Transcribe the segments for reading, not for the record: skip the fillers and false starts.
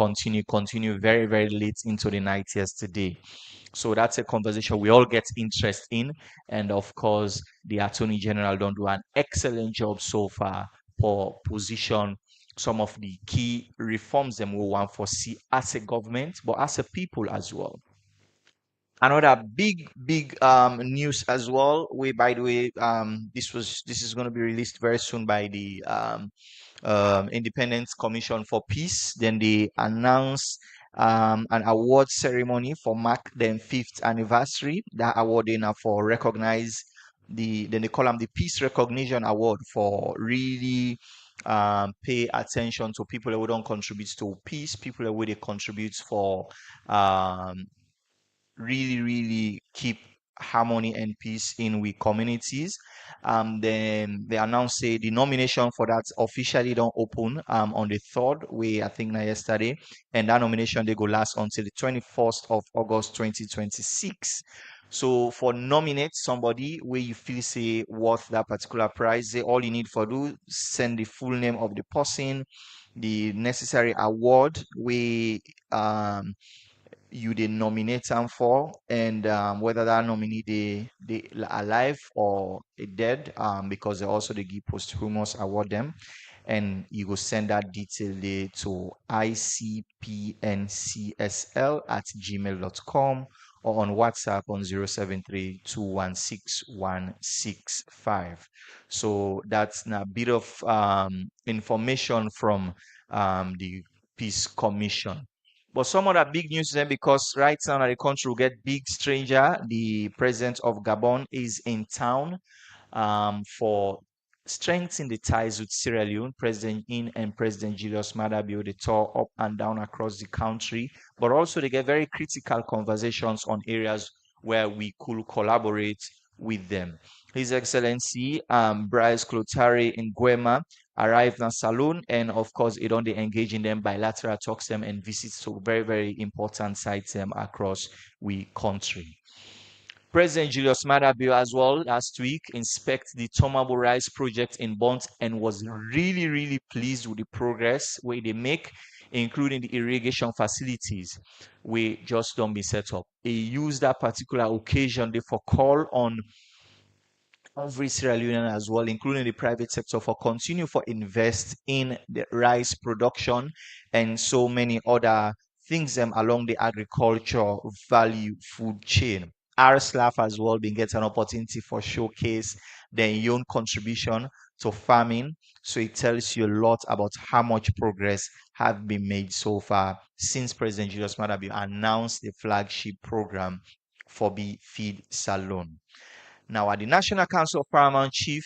continue very, very late into the night yesterday. So that's a conversation we all get interest in. And of course, the Attorney General don't do an excellent job so far for position some of the key reforms that we want for see as a government, but as a people as well. Another big news as well. We by the way, this is going to be released very soon by the Independent Commission for Peace. Then they announced an award ceremony for mark the fifth anniversary. That award they now for recognize then they call them the Peace Recognition Award for really pay attention to people who don't contribute to peace, people who they contribute for um, really keep harmony and peace in we communities. Then they announced say the nomination for that officially don't open on the third way I think now yesterday, and that nomination they go last until the 21st of August 2026. So for nominate somebody where you feel say worth that particular prize, say all you need for do send the full name of the person, the necessary award we you did nominate them for, and whether that nominee they alive or dead, because they also they give posthumous award them, and you go send that detail there to icpncsl@gmail.com or on WhatsApp on 073216165. So that's a bit of information from the Peace Commission. But some other big news then, because right now the country will get big stranger. The president of Gabon is in town for strengthening the ties with Sierra Leone. President In and President Julius Maada Bio they tour up and down across the country, but also they get very critical conversations on areas where we could collaborate with them. His Excellency Bryce Clotaire in Guema arrived in Salone, and of course it only engage in them bilateral talks them and visits to very important sites across we country. President Julius Maada Bio as well last week inspect the Tomabo Rice project in Bont and was really pleased with the progress where they make, including the irrigation facilities we just don't be set up. He used that particular occasion they for call on every Sierra Leonean as well, including the private sector, for continue for invest in the rice production and so many other things along the agriculture value food chain. RSLAF as well been getting an opportunity for showcase their own contribution to farming. So it tells you a lot about how much progress have been made so far since President Julius Maada Bio announced the flagship program for Be Feed Salone. Now, at the National Council of Paramount Chief,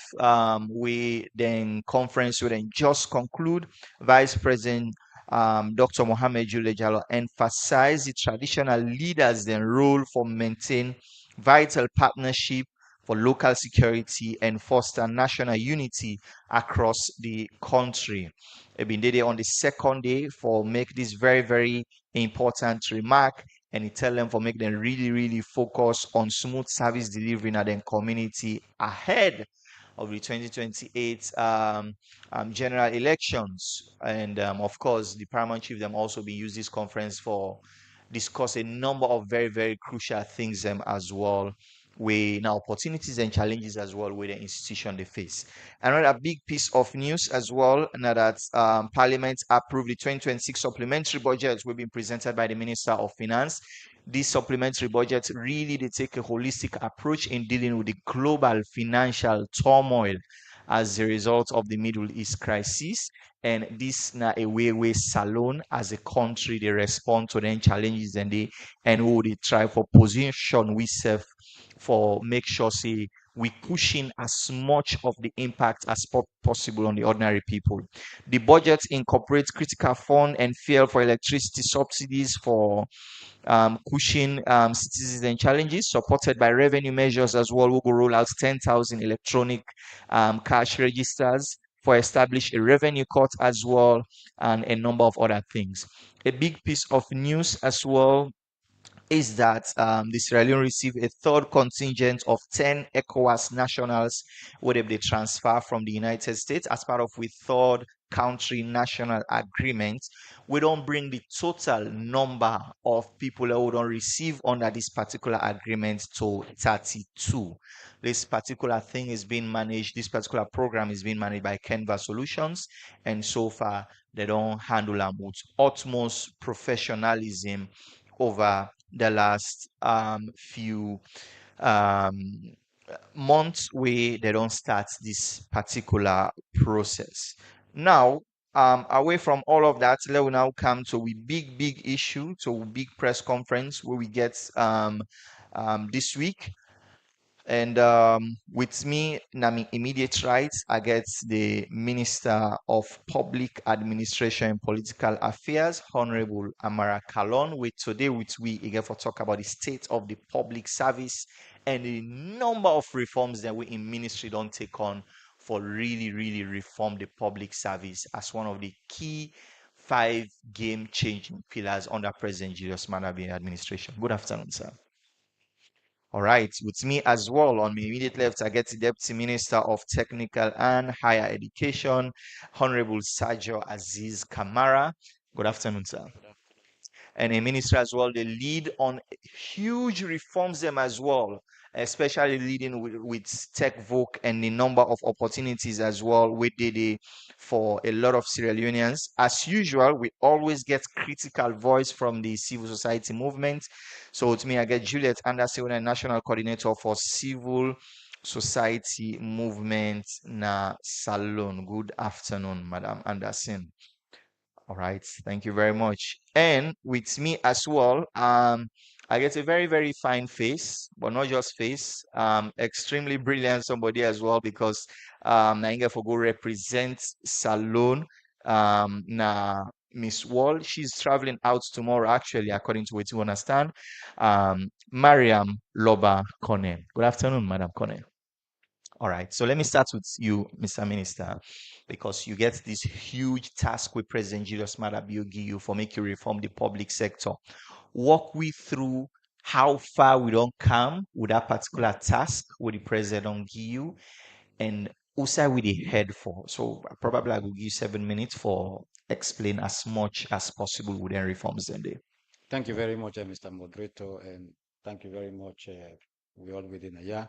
we then conference will then just conclude. Vice President Dr. Mohamed Julejalo emphasized the traditional leaders' then role for maintain vital partnership for local security and foster national unity across the country. I've been there on the second day for make this very important remark, and it tell them for make them really focus on smooth service delivery in their community ahead of the 2028 general elections. And of course, the paramount chief them also be use this conference for discuss a number of very crucial things as well, with now opportunities and challenges as well with the institution they face. Another big piece of news as well, now that Parliament approved the 2026 supplementary budget will be presented by the Minister of Finance. This supplementary budget really they take a holistic approach in dealing with the global financial turmoil as a result of the Middle East crisis. And this now a way Salone as a country they respond to them challenges and who they try for position we serve for make sure say we pushing as much of the impact as possible on the ordinary people. The budget incorporates critical fund and fuel for electricity subsidies for cushion citizen challenges, supported by revenue measures as well. We will roll out 10,000 electronic cash registers for establish a revenue court as well, and a number of other things. A big piece of news as well is that the Sierra Leone received a third contingent of 10 ECOWAS nationals where they transfer from the United States as part of a third country national agreement. We don't bring the total number of people that we don't receive under this particular agreement to 32. This particular thing is being managed, this particular program is being managed by Canva Solutions, and so far they don't handle them with utmost professionalism over the last few um, months where they don't start this particular process. Now, away from all of that, let us now come to a big issue, to a big press conference where we get this week. And with me, Nami immediate rights, I get the Minister of Public Administration and Political Affairs, Honorable Amara Kalon. With today, with we again for talk about the state of the public service and the number of reforms that we in ministry don't take on for really reform the public service as one of the key 5 game-changing pillars under President Julius Maada administration. Good afternoon, sir. All right, with me as well on my immediate left, I get the Deputy Minister of Technical and Higher Education, Honorable Sergio Aziz Kamara. Good afternoon, sir. And a minister as well, they lead on huge reforms them as well, especially leading with tech voc and the number of opportunities as well we did it for a lot of Sierra Leoneans. As usual, we always get critical voice from the civil society movement. So with me, I get Juliet Anderson, a national coordinator for civil society movement na Salon. Good afternoon, Madam Anderson. All right, thank you very much. And with me as well, I get a very fine face, but not just face, extremely brilliant somebody as well because Nainga Fogo represents Salone. Na Miss Wall, she's traveling out tomorrow, actually, according to what you understand. Mariam Loba Kone. Good afternoon, Madam Kone. All right, so let me start with you, Mr. Minister, because you get this huge task with President Julius Maada Bio give you for make you reform the public sector. Walk we through how far we don't come with that particular task with the president give you, and also with the head for. So probably I will give you 7 minutes for explain as much as possible with the reforms in there. Thank you very much, Mr. Moderator, and thank you very much. We all within a year.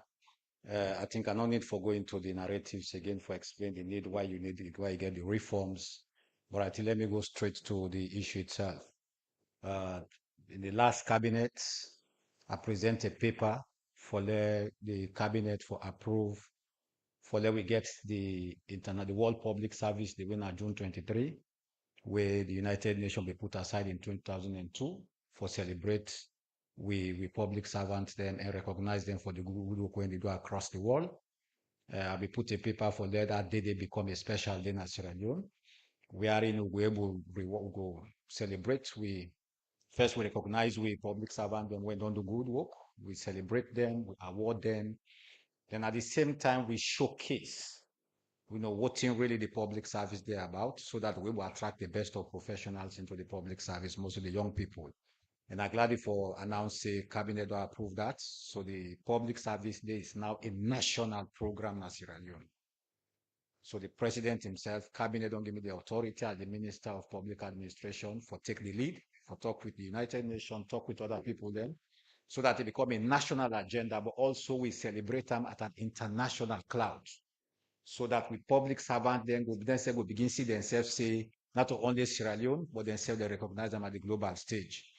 I think I no need for going to the narratives again for explain the need, why you need it, why you get the reforms. But I think let me go straight to the issue itself. In the last cabinet, I present a paper for the cabinet for approve, for we get the World Public Service, the winner June 23, where the United Nations be put aside in 2002 for celebrate we public servants them and recognize them for the good work when they do across the world. We put a paper for that day they become a special day in Sierra Leone. We are in we able go celebrate. We recognize we public servants when we don't do good work. We celebrate them, we award them. Then at the same time we showcase what really the public service they're about, so that we will attract the best of professionals into the public service, mostly the young people. And I'm glad for announce the cabinet will approve that. So the public service day is now a national program in Sierra Leone. So the president himself, cabinet don't give me the authority as the minister of public administration for take the lead, for talk with the United Nations, talk with other people then, so that it become a national agenda, but also we celebrate them at an international cloud. So that we public servant then will begin see themselves say, not only Sierra Leone, but themselves they recognize them at the global stage.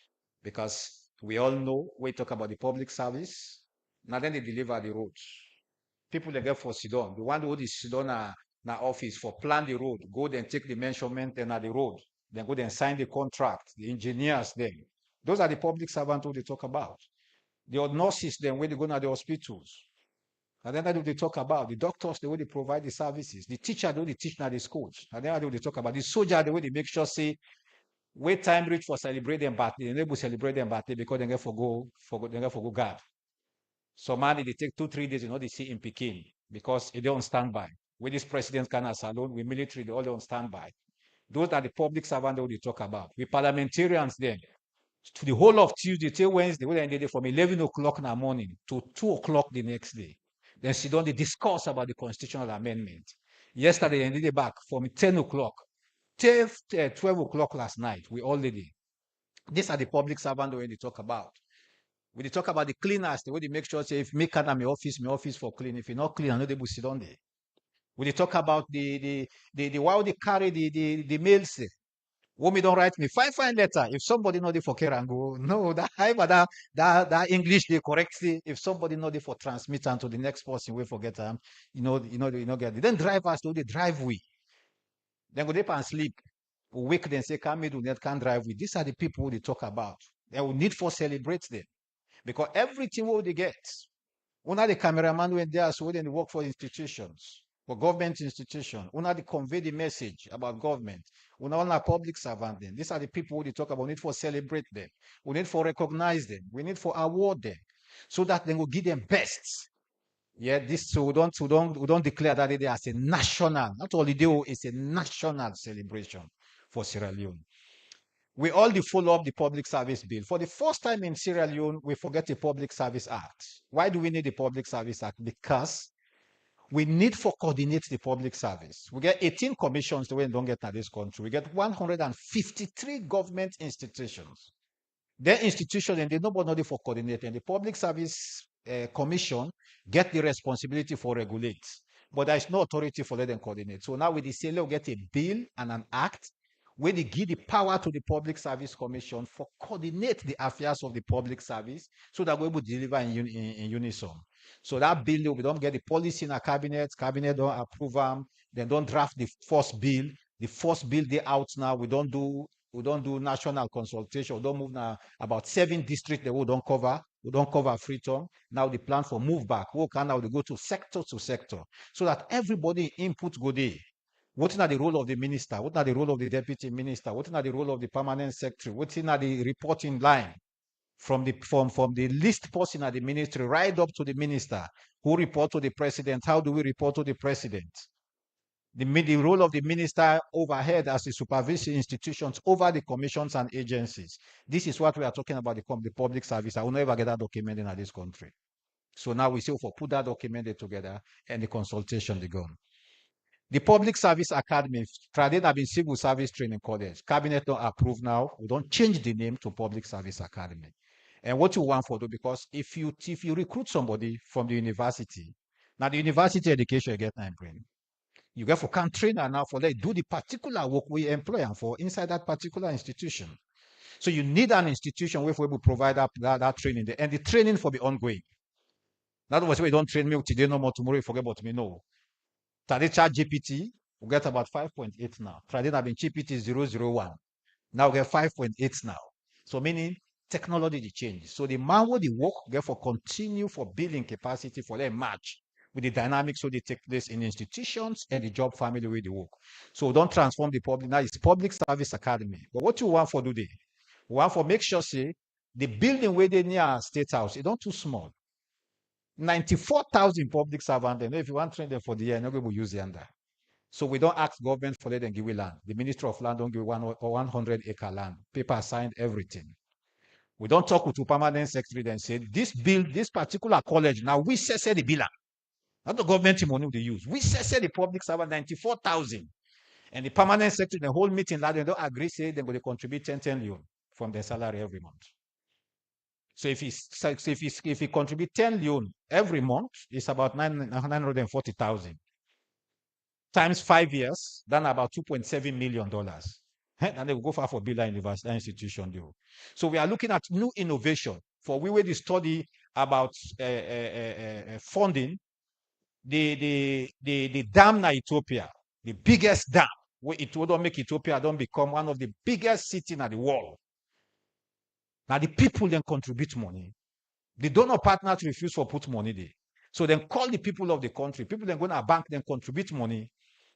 Because we all know, we talk about the public service, now then they deliver the roads. People they get for Sidon. The one who is Sidon na office for plan the road, go then take the measurement and at the road, then go then sign the contract, the engineers then. Those are the public servants who they talk about. The nurses then when they go to the hospitals. And then that they talk about the doctors, the way they provide the services, the teacher, the way they teach now the schools. And then they talk about the soldier, the way they make sure say wait time reach for celebrate them birthday, they able celebrate them birthday because they get for go guard. So man, they take 2-3 days, they see in Peking because they on standby. With this president can alone, we military, they all on standby. Those are the public servants that we talk about. We parliamentarians then. to the whole of Tuesday till Wednesday, when they did from 11 o'clock in the morning to 2 o'clock the next day. Then sit down, they discuss about the constitutional amendment. Yesterday, they did it back from 10 o'clock till 12 o'clock last night. We all did it. These are the public servants when they talk about. When they talk about the cleaners, the way they make sure, say, if me can my office for clean. If you're not clean, I know they will sit down there. When they talk about the why they carry the mails, Women don't write me fine letter. If somebody know the for care and go, no, that English they correct it. If somebody know the for transmit and to the next person, we forget them. Get it. Then drivers do the drive we. Then go there and sleep. Wake then say, come do net can drive with. These are the people who they talk about. They will need for celebrate them. Because everything what they get. One of the cameraman when they are so they work for institutions, for government institutions. One of the convey the message about government. We not only public servant them. These are the people who they talk about. We need for celebrate them. We need for recognize them. We need for award them, so that they will give them best. Yeah, this so we don't declare that day as a national. Not only do it's a national celebration for Sierra Leone. We all follow up the Public Service Bill. For the first time in Sierra Leone, we forget the Public Service Act. Why do we need the Public Service Act? Because we need for coordinate the public service. We get 18 commissions the way we don't get in this country. We get 153 government institutions. Their institutions and they nobody for coordinating. The Public Service Commission get the responsibility for regulate, but there is no authority for let them coordinate. So now with the CLA, we get a bill and an act where they give the power to the Public Service Commission for coordinate the affairs of the public service so that we will deliver in unison. So that bill, we don't get the policy in a cabinet don't approve them, then don't draft the first bill. The first bill they out now, we don't do national consultation, we don't move now about 7 districts that we don't cover Freetown. Now the plan for move back, we can now go to sector, so that everybody input go there. What is the role of the minister? What are the role of the deputy minister? What is the role of the permanent secretary? What is the reporting line? From the least person at the ministry right up to the minister who report to the president. How do we report to the president? The role of the minister overhead as the supervision institutions over the commissions and agencies. This is what we are talking about, the public service. I will never get that documented in this country. So now we say for put that documented together and the consultation they go. The Public Service Academy, Tradin have been Civil Service Training College. Cabinet don't approve now. We don't change the name to Public Service Academy. And what you want for do, because if you recruit somebody from the university, now the university education you get time bring. You get for can trainer now for they do the particular work we employ them for inside that particular institution. So you need an institution where we will provide that training there. And the training for be ongoing. In other words, we don't train me today no more, tomorrow you forget about me. No. Today ChatGPT, we get about 5.8 now. Trading have been GPT 001. Now we get 5.8 now. So meaning technology changes. So the man will the work get for continue for building capacity for them match with the dynamics so they take place in institutions and the job family where they work. So don't transform the public. Now it's Public Service Academy. But what you want for today? We want for make sure say the building where they near State House, it don't too small. 94,000 public servants. And if you want to train them for the year, nobody will use the under. So we don't ask government for let them give land. The Ministry of Land don't give 100-acre land. Paper signed everything. We don't talk with the permanent secretary and say this particular college. Now we say the bill. Not the government money they use. We say the public servant 94,000. And the permanent secretary, the whole meeting, they don't agree, say they're going to contribute 10 million from their salary every month. So if he contribute 10 million every month, it's about 940,000 times 5 years, then about $2.7 million. And they will go for Billa University institution. So we are looking at new innovation for we will study about funding the dam na Ethiopia, the biggest dam, where it will make Ethiopia don't become one of the biggest cities in the world. Now the people then contribute money. The donor partners refuse for put money there. So then call the people of the country. People then go to a bank, then contribute money.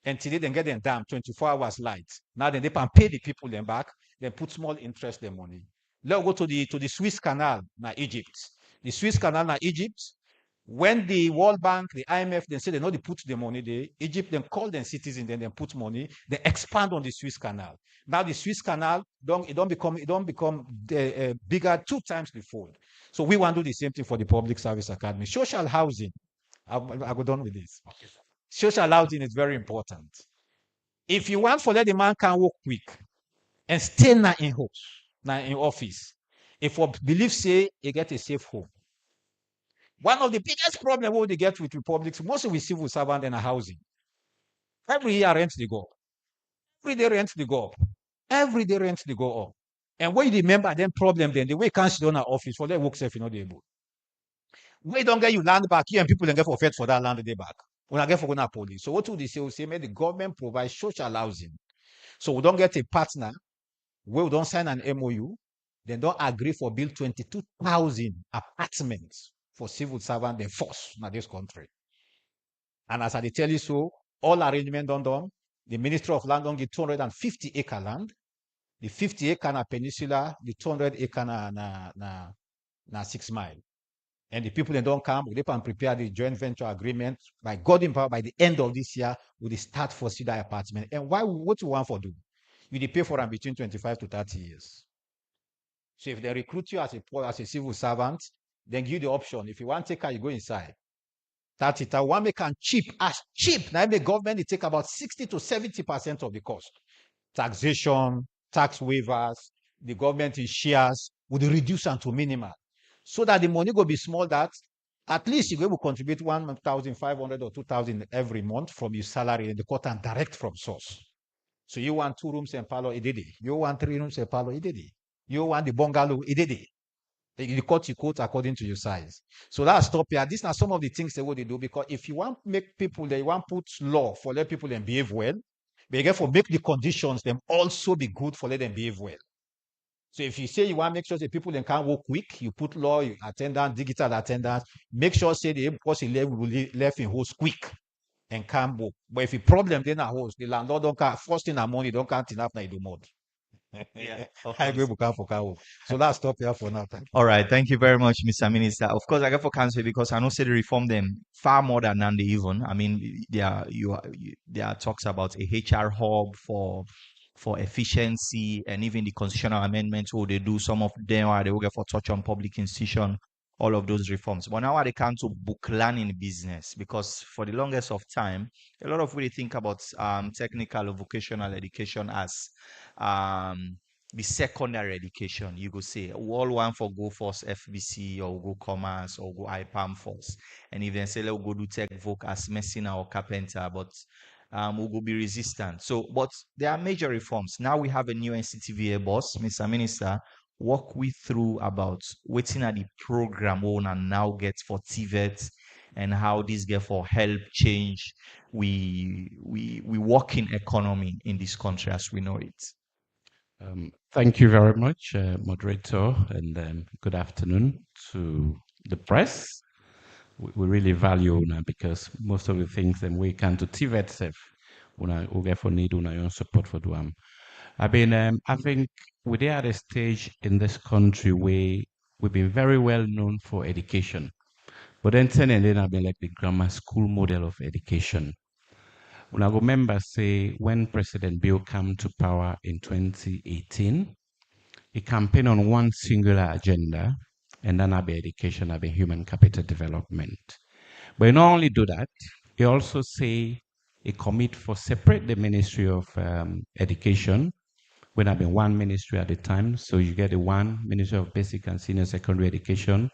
And today then get them dam 24 hours light. Now then they can pay the people then back, then put small interest their money. Let's go to the Suez Canal na Egypt. The Suez Canal na Egypt, When the World Bank, the IMF, they say they know they put the money there. Egypt then call them citizens, then they put money. They expand on the Suez Canal. Now the Suez Canal don't become bigger 2 times the fold. So we want to do the same thing for the Public Service Academy. Social housing. I go done with this. Social housing is very important. If you want for let the man can work quick and stay now in house, now in office, if we believe say he get a safe home. One of the biggest problems what they get with republics, most of the civil servants and housing. Every year rent they go up. Every day rent they go up. Every day rent they go up. And when you remember then problem then the way can't sit on our office for their work safe, you know they able. We don't get you land back here and people don't get for fed for that land they back. We don't get for going police. So what do they say? We say may the government provide social housing. So we don't get a partner where we don't sign an MOU, then don't agree for build 22,000 apartments for civil servants they force in this country. And as I tell you so, all arrangement done. The Ministry of Land don't get 250 acre land. The 50 acre na peninsula, the 200 acre na 6 mile. And the people that don't come, they can prepare the joint venture agreement. By God in power, by the end of this year, we start for cedar apartment. And what you want for do? You pay for them between 25 to 30 years. So if they recruit you as a civil servant, then give you the option. If you want to take her, you go inside. That's it. One make can cheap, as cheap. Now the government they take about 60 to 70% of the cost. Taxation, tax waivers, the government in shares would reduce them to minimal. So that the money will be small that at least you will contribute 1,500 or 2,000 every month from your salary in the quarter and direct from source. So you want 2 rooms and parlor, it did it. You want 3 rooms and parlor, it did it. You want the bungalow, it did it. You cut your quote according to your size. So that's stop here. These are some of the things they would do because if you want to make people, they want to put law for let people them behave well, but therefore make the conditions them also be good for let them behave well. So if you say you want to make sure that people can work quick, you put law, attendance, digital attendance, make sure say the person left in host quick and can work. But if you problem then a host, the landlord don't count first in the money, don't count enough now you do more. Yeah, I agree with So let's stop here for now. Thank you. All right, thank you very much, Mr. Minister. Of course, I get for council because I know say they reform them far more than Nandi even. I mean, there are talks about a HR hub for efficiency and even the constitutional amendments where they do some of them are they will get for touch on public institution, all of those reforms. But now they come to book learning business because for the longest of time, a lot of really think about technical or vocational education as the secondary education. You go say all one for go first FBC or go commerce or go IPAM first. And if they say let's go do tech voc as medicine or carpenter, but we will be resistant. So, but there are major reforms. Now we have a new NCTVA boss, Mr. Minister. Walk we through about waiting at the program we wanna now get for TVET and how this get for help change we working economy in this country as we know it. Thank you very much, moderator, and good afternoon to the press. We really value una because most of the things that we can to TVET self, una we for need una your support for them. I think we're at a stage in this country where we've been very well known for education, but then I've been like the grammar school model of education. When I remember, say, when President Bill came to power in 2018, he campaigned on one singular agenda, and then be education, be human capital development. But he not only do that, he also say he commit for separate the Ministry of Education, when I've been one ministry at a time. So you get the one Ministry of Basic and Senior Secondary Education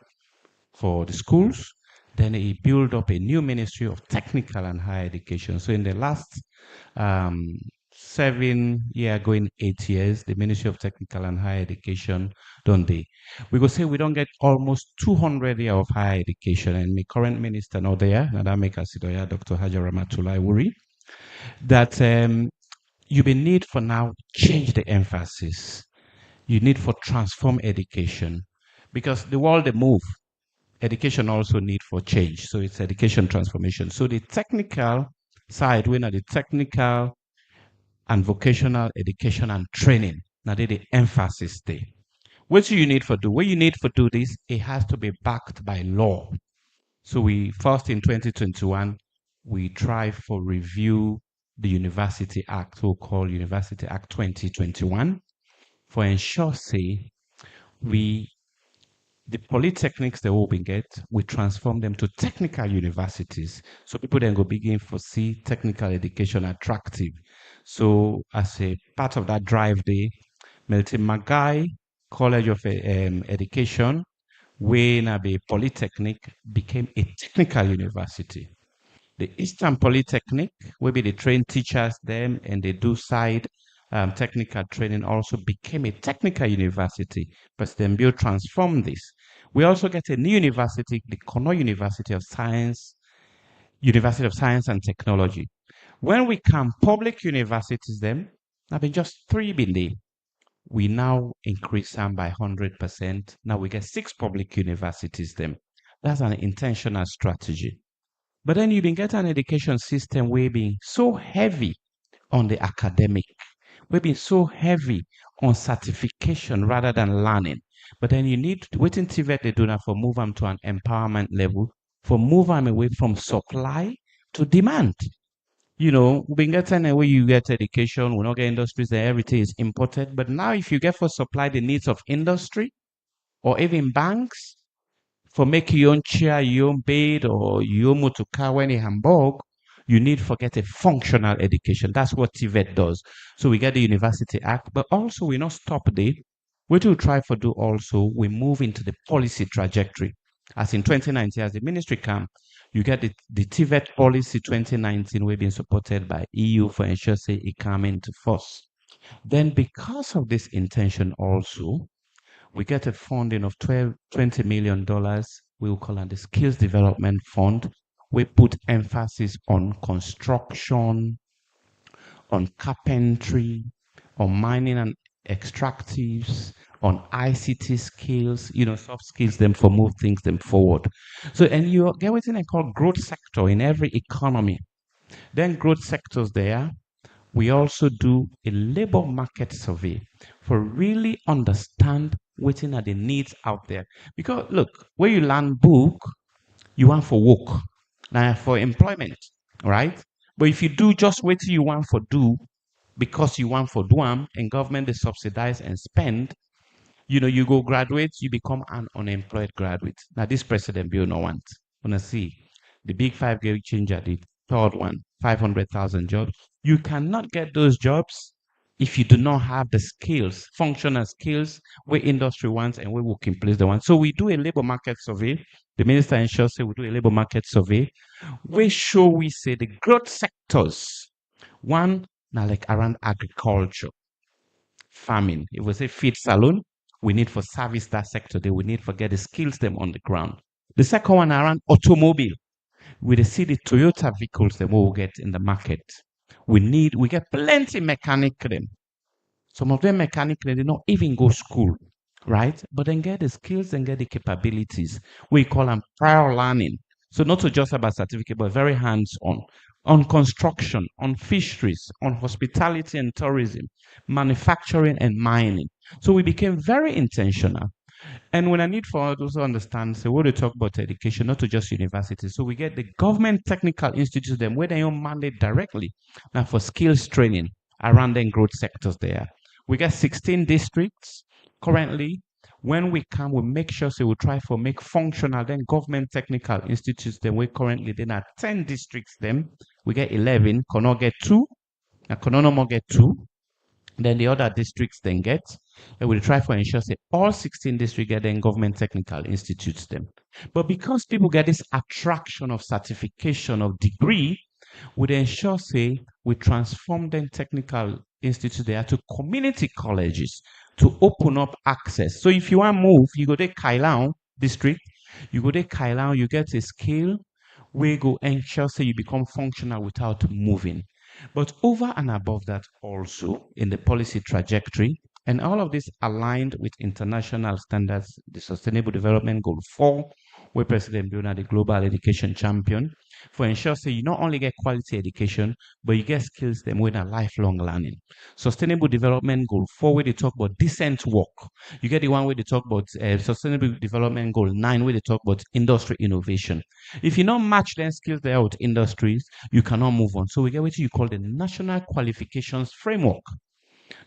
for the schools. Then he built up a new Ministry of Technical and Higher Education. So in the last 7 years, going 8 years, the Ministry of Technical and Higher Education don't they? We go say we don't get almost 200 years of higher education, and my current minister not there, Nadame Kasidoya, Dr. Hajar Ramatullah Wuri, that you be need for now change the emphasis. You need for transform education because the world they move. Education also need for change. So it's education transformation. So the technical side, when are the technical and vocational education and training, now the emphasis there. What do you need for do? What you need for do this, it has to be backed by law. So we first in 2021, we try for review the University Act, so-called University Act 2021, for ensure say we the polytechnics that we get, we transform them to technical universities. So people then go begin to see technical education attractive. So as a part of that drive day, Milton Magai College of Education, when a polytechnic became a technical university. The Eastern Polytechnic, where they train teachers them and they do side technical training, also became a technical university. President Bill transformed this. We also get a new university, the Cornell University of Science, University of Science and Technology. When we come public universities, them have been just three been there. We now increase them by 100%. Now we get 6 public universities them. That's an intentional strategy. But then you been get an education system where being so heavy on the academic, we've been so heavy on certification rather than learning. But then you need waiting TVET they do that for move them to an empowerment level, for move them away from supply to demand. You know, we've been getting away you get education, we not get industries that everything is imported. But now if you get for supply the needs of industry or even banks, for make your own chair, your own bed, or your own motor car when in Hamburg, you need to get a functional education. That's what TVET does. So we get the University Act, but also we not stop there. What we try to do also, we move into the policy trajectory. As in 2019, as the ministry come, you get the TVET policy 2019, we've been supported by EU for ensure say it come into force. Then because of this intention also, we get a funding of $20 million. We will call it the Skills Development Fund. We put emphasis on construction, on carpentry, on mining and extractives, on ICT skills, soft skills them for move things them forward. So, and you get what I call growth sector in every economy. Then growth sectors there, we also do a labor market survey for really understand what are the needs out there. Because look, when you learn book, you want for work, now for employment, right? But if you do just what you want for do because you want for do them and government they subsidize and spend, you go graduate, you become an unemployed graduate. Now this president bill no want. Wanna see the big five game changer, the third one, 500,000 jobs. You cannot get those jobs if you do not have the skills, functional skills, where industry wants and where working place they want. So we do a labor market survey. The minister ensures say we do a labor market survey. We show we say the growth sectors. One now like around agriculture, farming. If we say feed salon, we need for service that sector. They we need for get the skills them on the ground. The second one around automobile. We see the Toyota vehicles that we will get in the market. We get plenty mechanic them. Some of them mechanic they don't even go school, right? But then get the skills and get the capabilities. We call them prior learning. So not to just about certificate, but very hands-on. On construction, on fisheries, on hospitality and tourism, manufacturing and mining. So we became very intentional. And when I need for those to understand, so when we talk about education, not to just universities, so we get the government technical institutes, them where they own mandate directly now for skills training around the growth sectors there. We get 16 districts currently. When we come, we make sure so we try for make functional then government technical institutes. Then we currently then at 10 districts. Them we get 11. Kono get 2. And Kono no more get 2. Then the other districts then get, and we'll try for ensure that all 16 districts get then government technical institutes them. But because people get this attraction of certification of degree, we ensure say we transform them technical institutes there to community colleges to open up access. So if you want to move, you go to Kailan district, you go to Kailan, you get a skill, we go ensure say you become functional without moving. But over and above that, also in the policy trajectory, and all of this aligned with international standards, the Sustainable Development Goal 4, where President Biona, the global education champion, for ensure say you not only get quality education, but you get skills them with a lifelong learning. Sustainable development goal 4 where they talk about decent work. You get the one where they talk about sustainable development goal 9 where they talk about industry innovation. If you not match them skills there with industries, you cannot move on. So we get what you call the national qualifications framework.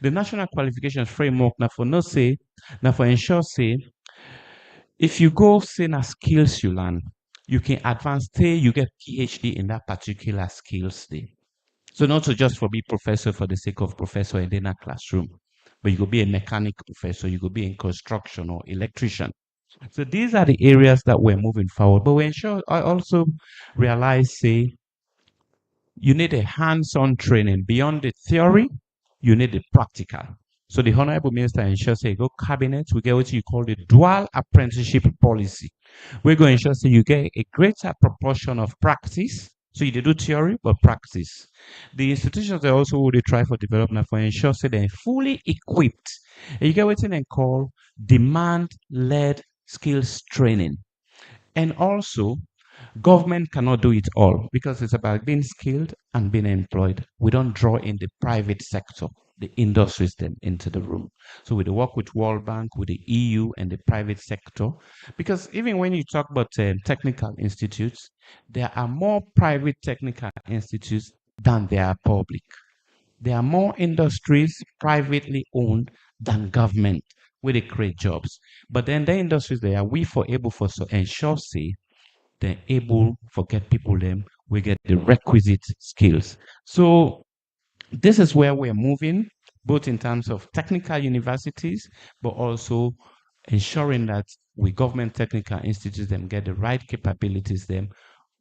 The national qualifications framework now for no say, now for ensure say, if you go say na skills you learn, you can advance till you get PhD in that particular skills day. So not to just for be professor for the sake of professor in a classroom, but you could be a mechanic professor, you could be in construction or electrician. So these are the areas that we're moving forward. But we ensure I also realize say you need a hands-on training beyond the theory, you need the practical. So the Honorable Minister ensures say go cabinet, we get what you call the dual apprenticeship policy. We're going to ensure say you get a greater proportion of practice. So you do theory, but practice. The institutions they also will try for development for ensure say they're fully equipped. And you get what they call demand-led skills training. And also government cannot do it all because it's about being skilled and being employed. We don't draw in the private sector, the industries then into the room. So we work with World Bank, with the EU and the private sector. Because even when you talk about technical institutes, there are more private technical institutes than there are public. There are more industries privately owned than government where they create jobs. But then the industries they are we for able for so ensure say they're able for get people them we get the requisite skills. So this is where we're moving, both in terms of technical universities, but also ensuring that we government technical institutes them get the right capabilities them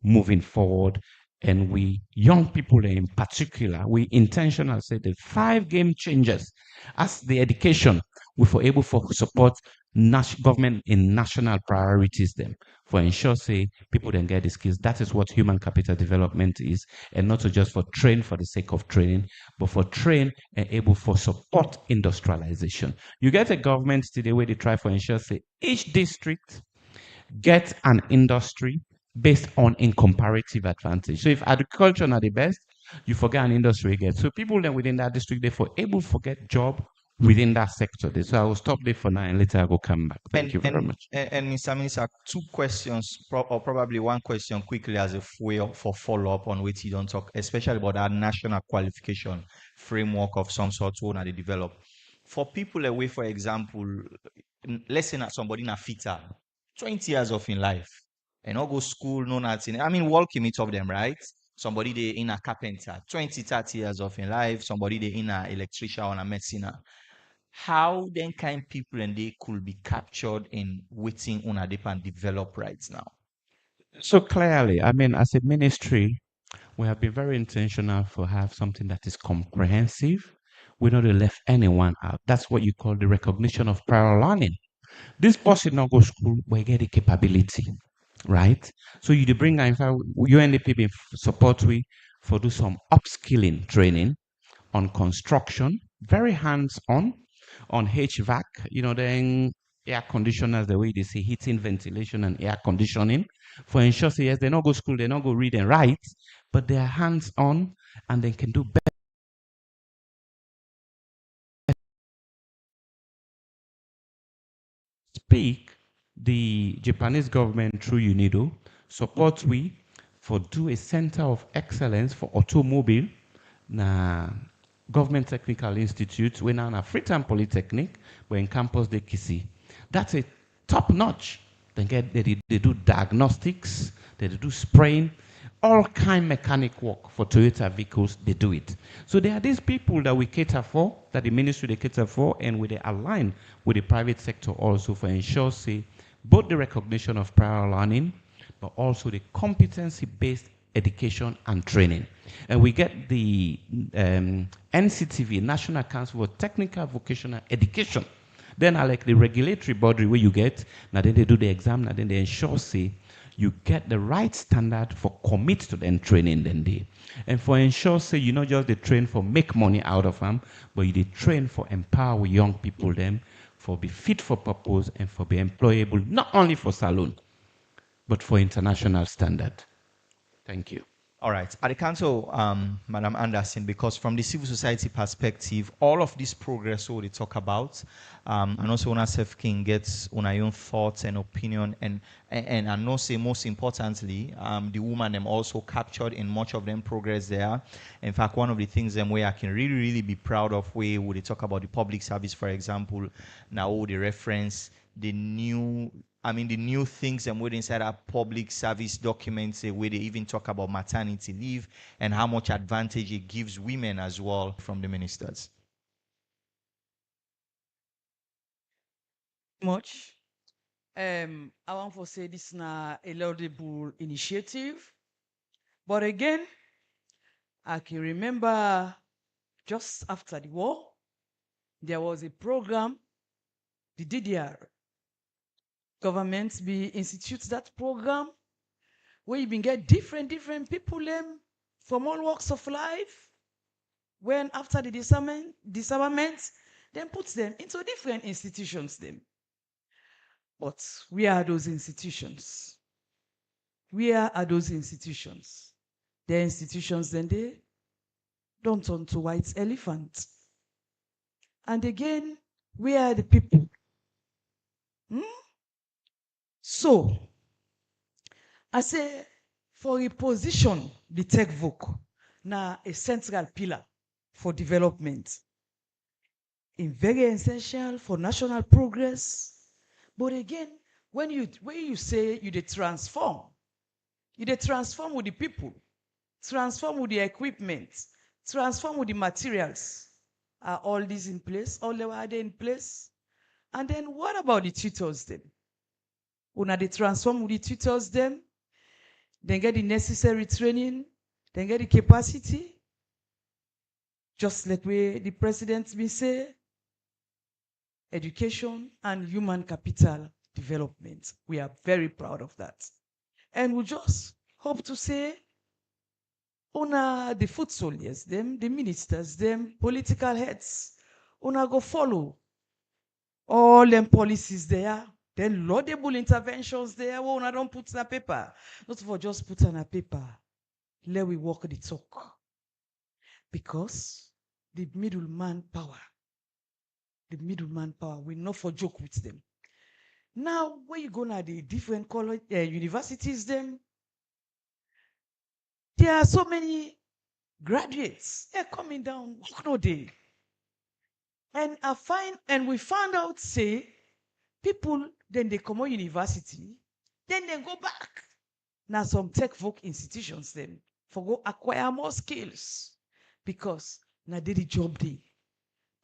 moving forward. And we young people in particular, we intentional say the 5 game changers as the education we for able for support government in national priorities them for ensure say people then get the skills. That is what human capital development is, and not to just for train for the sake of training, but for train and able for support industrialization. You get a government today where they try for ensure say each district get an industry based on in comparative advantage. So if agriculture are the best, you forget an industry again. So people then within that district, therefore able to forget job within that sector. So I will stop there for now and later I will come back. Thank you very much. And Mr. Minister, 2 questions, or probably 1 question quickly as a way for follow-up on what you don't talk, especially about our national qualification framework of some sort when they develop. For people away, for example, let's say not somebody in a fitter, 20 years of in life, and not go school, no nothing. I mean, walk meet of them, right? Somebody they in a carpenter, 20, 30 years of in life, somebody they in a electrician or a medicine. How then kind people and they could be captured in waiting on a dip and develop right now? So clearly, I mean, as a ministry, we have been very intentional for have something that is comprehensive. We don't left anyone out. That's what you call the recognition of prior learning. This person not go school, we get the capability, right? So you bring in fact UNDP support we for do some upskilling training on construction, very hands-on HVAC, then air conditioners, the way they say heating, ventilation, and air conditioning. For ensure, say, yes, they not go school, they not go read and write, but they are hands-on and they can do better. Speak, the Japanese government through UNIDO supports we for do a center of excellence for automobile na Government Technical Institute, we're now in Freetown Polytechnic, we're in campus de Kisi. That's a top notch. They do diagnostics, they do spraying, all kind mechanic work for Toyota vehicles, they do it. So there are these people that we cater for, that the ministry they cater for, and we they align with the private sector also for ensure say both the recognition of prior learning, but also the competency-based education and training. And we get the NCTV, National Council for Technical Vocational Education. Then I like the regulatory body where you get, now then they do the exam, now then they ensure say you get the right standard for commit to them training then they. And for ensure say you not just the train for make money out of them, but you train for empower young people them, for be fit for purpose and for be employable, not only for salon, but for international standard. Thank you. All right. At the council, Madam Anderson, because from the civil society perspective, all of this progress what they talk about, and also when self can get on our own thoughts and opinion, and I know say most importantly, the woman them also captured in much of them progress there. In fact, one of the things them where I can really be proud of where would they talk about the public service, for example, now the reference the new things and what inside our public service documents where they even talk about maternity leave and how much advantage it gives women as well from the ministers. Much. I want to say this na a laudable initiative. But again, I can remember just after the war, there was a program, the DDR government be institutes that program where you can get different people from all walks of life. When after the disarmament, then puts them into different institutions them. But where are those institutions? Where are those institutions? The institutions then they don't turn to white elephant. And again, where are the people? So, I say, for a position, the tech voc, now a central pillar for development. In very essential for national progress. But again, when you say you transform with the people, transform with the equipment, transform with the materials. Are all these in place? All are they in place? And then what about the tutors then? When they transform with the tutors then get the necessary training, then get the capacity. Just like the president may say, education and human capital development. We are very proud of that. And we just hope to say, the foot soldiers, them, the ministers, them, political heads, go follow all them policies there, then laudable interventions there, don't put on a paper. Not for just put on a paper. Let we walk the talk. Because the middleman power, we not for joke with them. Now, when you go to the different college, universities, them, there are so many graduates. They're coming down, work no day. And we found out, say, people, then they come out university, then they go back. Now, some tech voc institutions, then, for go acquire more skills. Because now they the job day.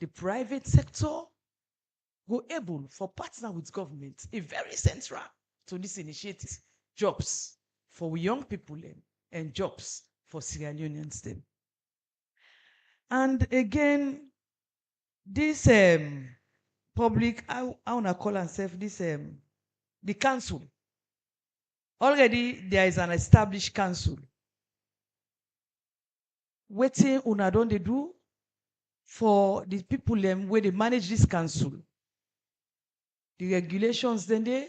The private sector go able for partner with government, a very central to this initiative, jobs for young people and jobs for Sierra Leoneans them. And again, this public, I want to call ourselves this the council. Already there is an established council. Waiting una don they do for the people where they manage this council. The regulations then they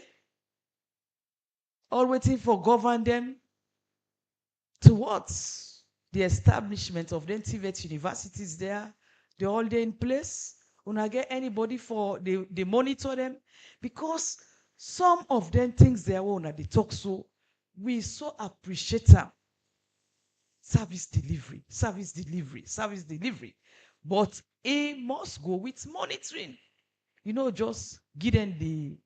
all waiting for govern them towards the establishment of the TVET universities there. They're all there in place. Una get anybody for they monitor them because some of them things they are they talk so we so appreciate them. Service delivery. But it must go with monitoring. You know, just give them you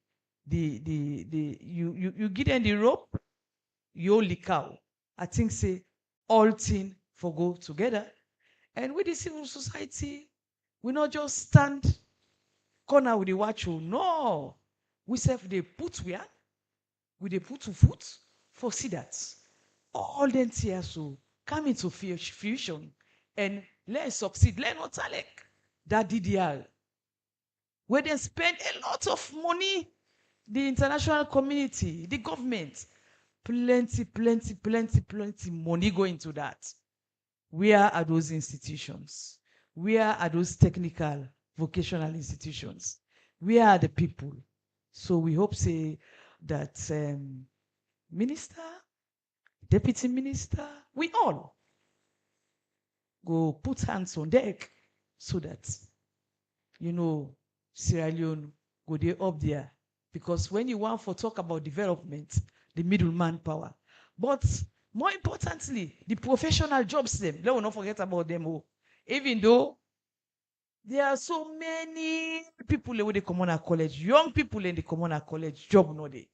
give them the rope, you only cow. I think say all things for go together. And with the civil society, we not just stand corner with the watch. No. We self they put we put to foot for see that. All them tears so come into fusion and let's succeed. Let's not select that DDR. Where they spend a lot of money, the international community, the government, plenty money going to that. Where are those institutions? Where are those technical, vocational institutions? Where are the people? So we hope say that minister, deputy minister, we all go put hands on deck so that, Sierra Leone go there up there. Because when you want to talk about development, the middleman power. But more importantly, the professional jobs them. Let us not forget about them. Oh. Even though there are so many people in the communal college, young people in the communal college, job no day.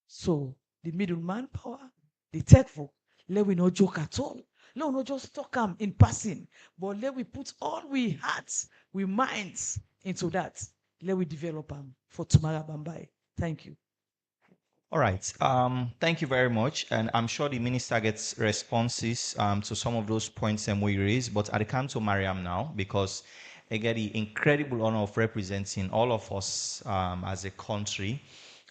So the middleman power, the tech folk, let we not joke at all. Let we not just talk them in passing, but let we put all we hearts, we minds into that. Let we develop them for tomorrow Bambai. Thank you. All right. Thank you very much. And I'm sure the minister gets responses to some of those points and we raised. But I come to Mariam now because I get the incredible honor of representing all of us as a country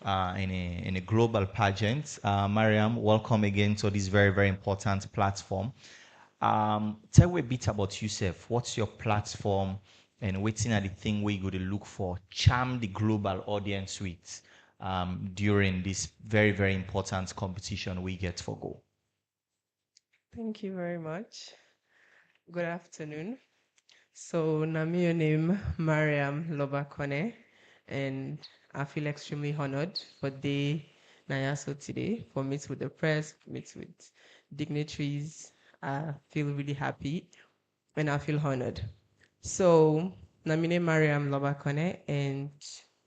in a global pageant. Mariam, welcome again to this very, very important platform. Tell me a bit about yourself. What's your platform and what's are the thing we go to look for, charm the global audience with during this very, very important competition we get for Go? Thank you very much. Good afternoon. So, Nami name Mariam Lobakone, and I feel extremely honored for the Nayaso today, for meet with the press, meet with dignitaries. I feel really happy and I feel honored. So, Namine Mariam Lobakone, and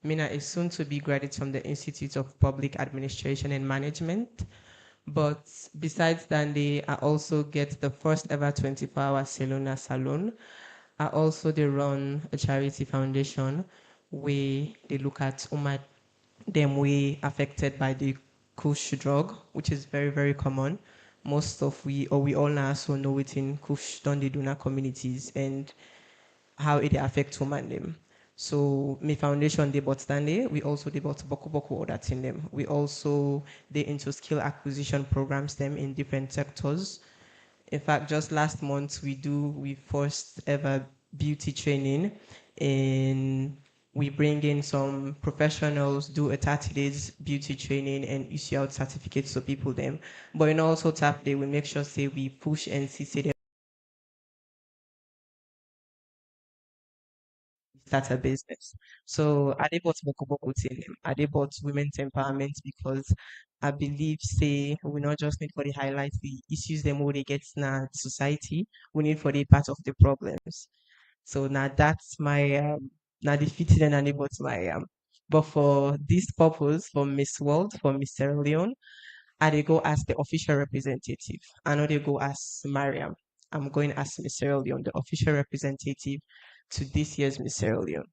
Mina is soon to be graduate from the Institute of Public Administration and Management. But besides that, I also get the first ever 24-hour Seluna Salon. I also they run a charity foundation where they look at them we affected by the kush drug, which is very, very common. Most of we all now so know it in kush done they do in our communities and how it affects women them. So my foundation they bought Stanley, we also they bought Boku other in them. We also they into skill acquisition programs them in different sectors. In fact, just last month we first ever beauty training, and we bring in some professionals, do a 30 days beauty training and issue out certificates to people them. But in also tap day, we make sure say we push and see them start a business. So I bought Boko team, I bought women's empowerment because I believe say we not just need for the highlight the issues them all they get in our society, we need for the part of the problems. So now that's my now defeated and unable to my but for this purpose, for Miss World, for Miss Sierra Leone, I they go as the official representative. I know they go as Mariam. I'm going as Miss Sierra Leone, the official representative to this year's Miss Sierra Leone.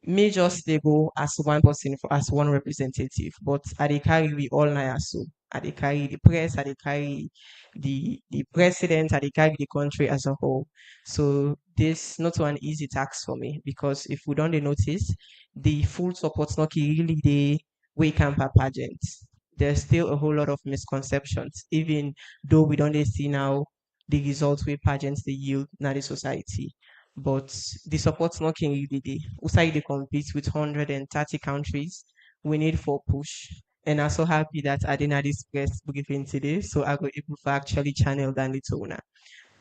Me just they go as one person for as one representative, but I they carry we all now so I they carry the press, I they carry the president, I they carry the country as a whole. So this not an easy task for me because if we don't they notice the full support not really the way camp pageant. There's still a whole lot of misconceptions, even though we don't they see now the results we pageants they yield now the society. But the support's not King UDD. Usai they compete with 130 countries. We need for push. And I'm so happy that I didn't have this press briefing today, so I got able to actually channel that little now.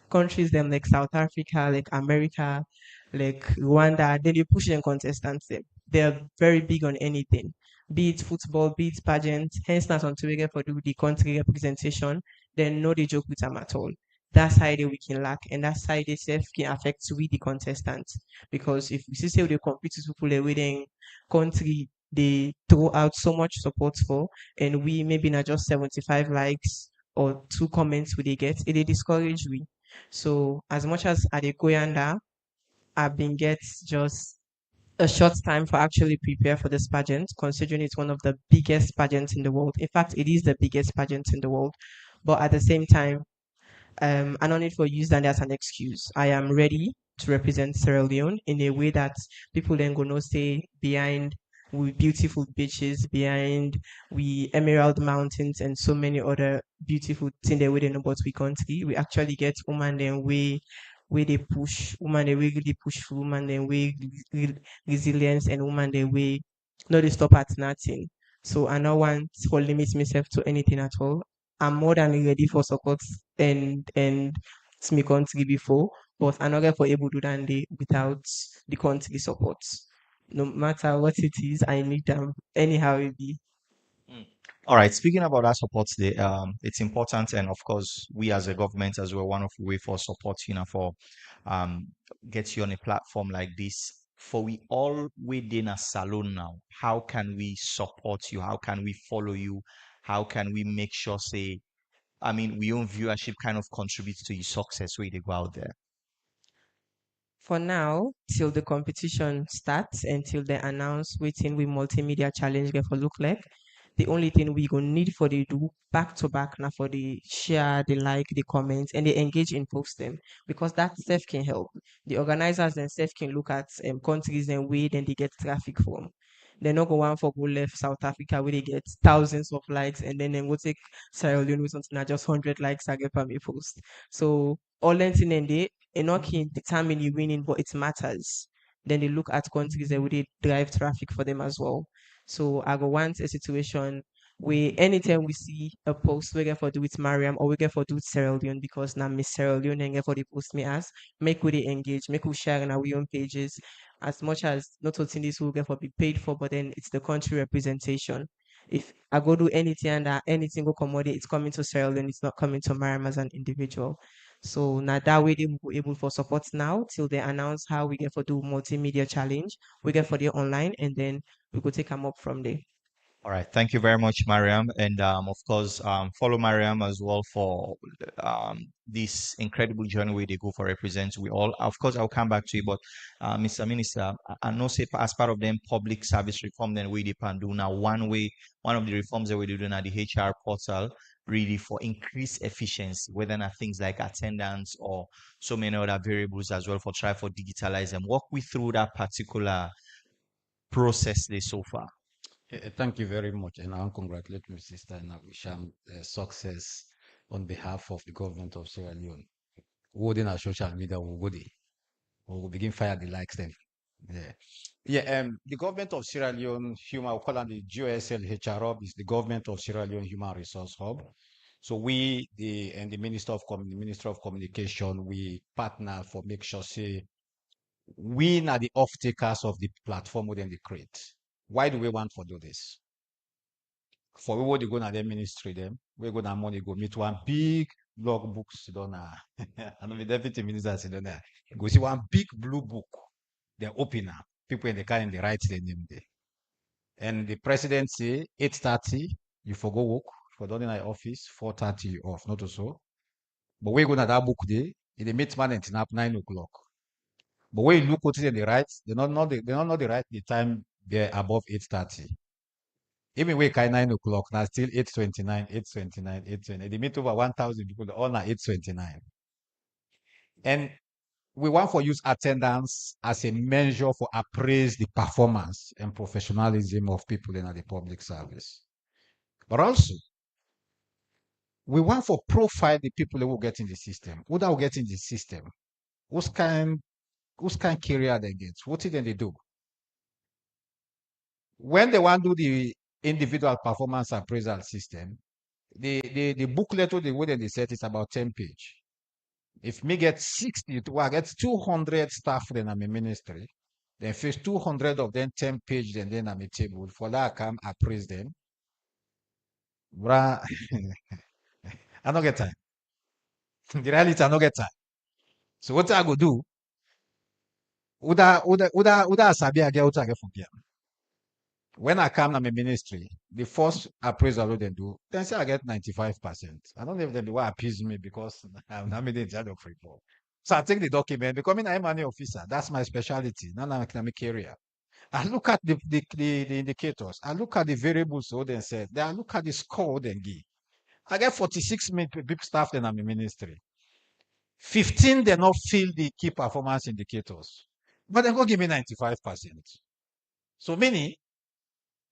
Countries them like South Africa, like America, like Rwanda, then they push them contestants. They're very big on anything, be it football, be it pageant. Hence, not on to for the country representation. Then no, they joke with them at all. That's how they we can lack, and that's how they self can affect we the contestants. Because if we see how they compete with people within country, they throw out so much support for, and we maybe not just 75 likes or 2 comments we they get, it they discourage we. So as much as at the Goyanda, I've been get just a short time for actually prepare for this pageant, considering it's one of the biggest pageants in the world. In fact, it is the biggest pageant in the world. But at the same time, I don't need for use that as an excuse. I am ready to represent Sierra Leone in a way that people then gonna stay behind with beautiful beaches, behind we Emerald Mountains and so many other beautiful things that we don't know about we country. We actually get woman then we they push woman they really push for woman then we resilience and woman they we no they stop at nothing. So I don't want to limit myself to anything at all. I'm more than ready for support and it's my country before, but I'm not going for able to do that day without the country support. No matter what it is, I need them anyhow it be. Mm. All right. Speaking about our support today, it's important, and of course, we as a government as well, one of the way for support, for um, get you on a platform like this. For we all within a salon now, how can we support you? How can we follow you? How can we make sure, say, I mean, we own viewership kind of contributes to your success where they go out there. For now, till the competition starts and till they announce waiting we multimedia challenge get for look like, the only thing we gonna need for the do back to back now for the share, the like, the comments, and they engage in post them because that self can help. The organizers themselves can look at countries and way then they get traffic from. They're not going for go left South Africa where they get thousands of likes and then go take Sierra Leone with something that just 100 likes I get per me post. So all in and they not can determine you winning, but it matters. Then they look at countries that would drive traffic for them as well. So I go want a situation where anytime we see a post we get for do with Mariam or we get for do with Sierra Leone because now Miss Sierra Leone and get for the post me as make we dey engage, make we share on our own pages as much as not all things will get for be paid for, but then it's the country representation. If I go do anything and anything go commodity, it's coming to Sierra Leone, it's not coming to Mariam as an individual. So now that way they will be able for support now till they announce how we get for do multimedia challenge. We get for the online and then we could take them up from there. All right. Thank you very much, Mariam. And of course, follow Mariam as well for this incredible journey where they go for represent. We all, of course, I'll come back to you, but Mr. Minister, I know say as part of them public service reform, then we can do now one of the reforms that we're doing at the HR portal really for increased efficiency, whether not things like attendance or so many other variables as well for try for digitalize them. Walk we through that particular process there so far. Thank you very much, and I congratulate my sister and I wish her success on behalf of the government of Sierra Leone. Within our social media, we'll begin fire the likes then. The government of Sierra Leone Human, we call it the GOSL HR Hub, is the government of Sierra Leone Human Resource Hub. So we, the Minister of Communication, we partner for make sure say we are the off-takers of the platform within the create. Why do we want to do this? For we would go to their ministry, them we go to money go meet one big blog books don't I know the deputy minister sit down there. Go see one big blue book. They open up. People in the car and they write their name there. And the president say 8:30, you forgo work for done in the office, 4:30 you off, not so. But we go to that book there, it meet man and up 9 o'clock. But when you look at it in the right, they don't know the right the time they're above 8:30. Even we kind 9 o'clock now still 8:29, 8:29, 8:20. They meet over 1,000 people all now 8:29. And we want for use attendance as a measure for appraise the performance and professionalism of people in the public service. But also, we want for profile the people who get in the system. Who that will get in the system? Whose kind career they get? What did they do? When they want to do the individual performance appraisal system, the booklet or the way they set is about 10 page. If me get 60, I get 200 staff then I'm a ministry, then first 200 of them 10 page, then I'm a table. For that I come appraise them. Bruh, I don't get time. The reality I don't get time. So what I go do? Uda sabi I get what I get from here. When I come to my ministry, the first appraisal what they do, then say I get 95%. I don't know if they do appease me because I'm not in charge of report. So I take the document, becoming an money officer. That's my specialty, not an academic career. I look at the indicators. I look at the variables so they said. Then I look at the score they give. I get 46 people staff then I'm in ministry. 15 they not feel the key performance indicators. But they go give me 95%. So meaning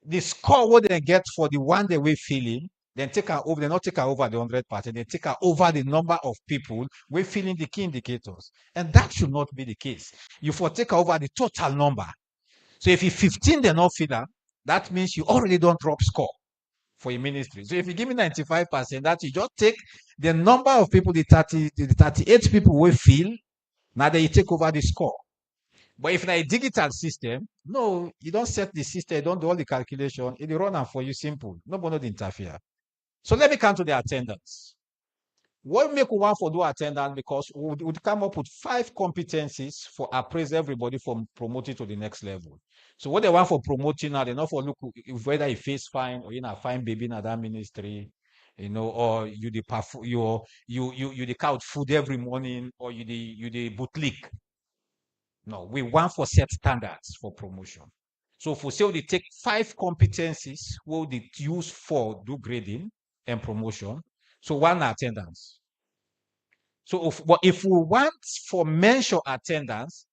the score what they get for the one they we feeling, then take her over, they not take her over the 100%, they take her over the number of people we feeling the key indicators. And that should not be the case. You for take her over the total number. So if you 15 they not feel that means you already don't drop score. for a ministry. So if you give me 95%, that you just take the number of people, the 38 people will fill, now that you take over the score. But if in a digital system, no, you don't set the system, you don't do all the calculation, it will run out for you simple. Nobody will interfere. So let me come to the attendance. What make one for do attendance? Because we would come up with 5 competencies for appraise everybody from promoting to the next level. So what they want for promoting now, they not for look whether you face fine or you know fine baby in that ministry, you know, or you the you the couch food every morning, or you the bootlick. No, we want for set standards for promotion. So for say they take 5 competencies, will they use for do grading and promotion. So one attendance. So if we want for mention attendance,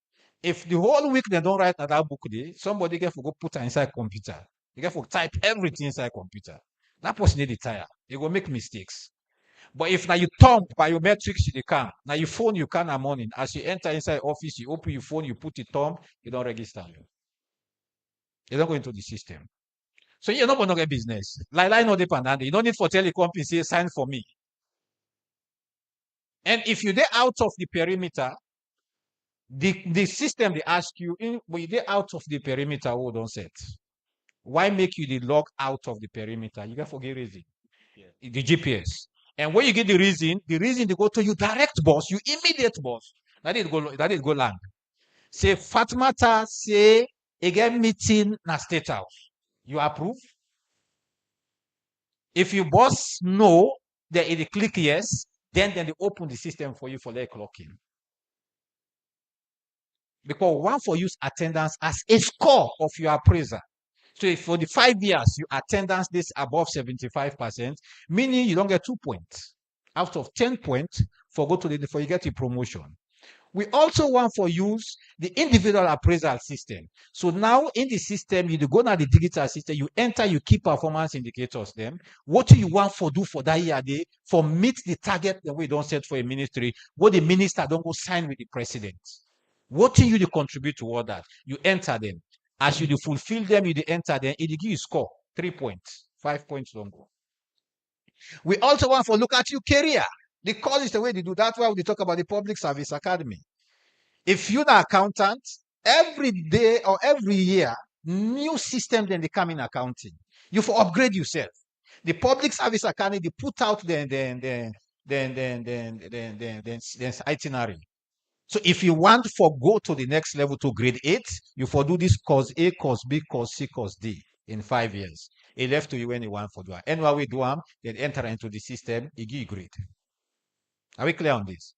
if the whole week they don't write that book day, somebody get for go put it inside computer. You get for type everything inside computer. That person need to tire. You go make mistakes. But if now you thumb biometrics you can, now your phone you can a morning. As you enter inside office, you open your phone, you put it thumb, you don't register you. You don't go into the system. So you're not going to get business. Like I know the pandemic. You don't need for telecom say sign for me. And if you're out of the perimeter, the system they ask you, when you're out of the perimeter, oh, don't set. Why make you the log out of the perimeter? You got forget reason. Yeah. The GPS. And when you get the reason they go to you direct boss, you immediate boss. That is go land. Say Fatmata say again meeting na state house. You approve? If you boss no, then it click yes, then they open the system for you for their clocking. Because one for use attendance as a score of your appraiser. So if for the 5 years you attendance this above 75%, meaning you don't get 2 points out of 10 points for you get a promotion. We also want for use the individual appraisal system. So now in the system, you go now the digital system, you enter your key performance indicators them. What do you want for do for that year day for meet the target that we don't set for a ministry, what the minister don't go sign with the president. What do you contribute toward that? You enter them. As you fulfill them, you enter them, it give you score 3 points, 5 points don't go. We also want for look at your career. The course is the way they do. That's why we talk about the Public Service Academy. If you're the accountant, every day or every year, new system then they come in accounting. You for upgrade yourself. The Public Service Academy, they put out the itinerary. So if you want for go to the next level to grade 8, you for do this course A, course B, course C, course D in 5 years. It left to you when you want for do it. Anyway, we do then enter into the system, you give grade. Are we clear on this?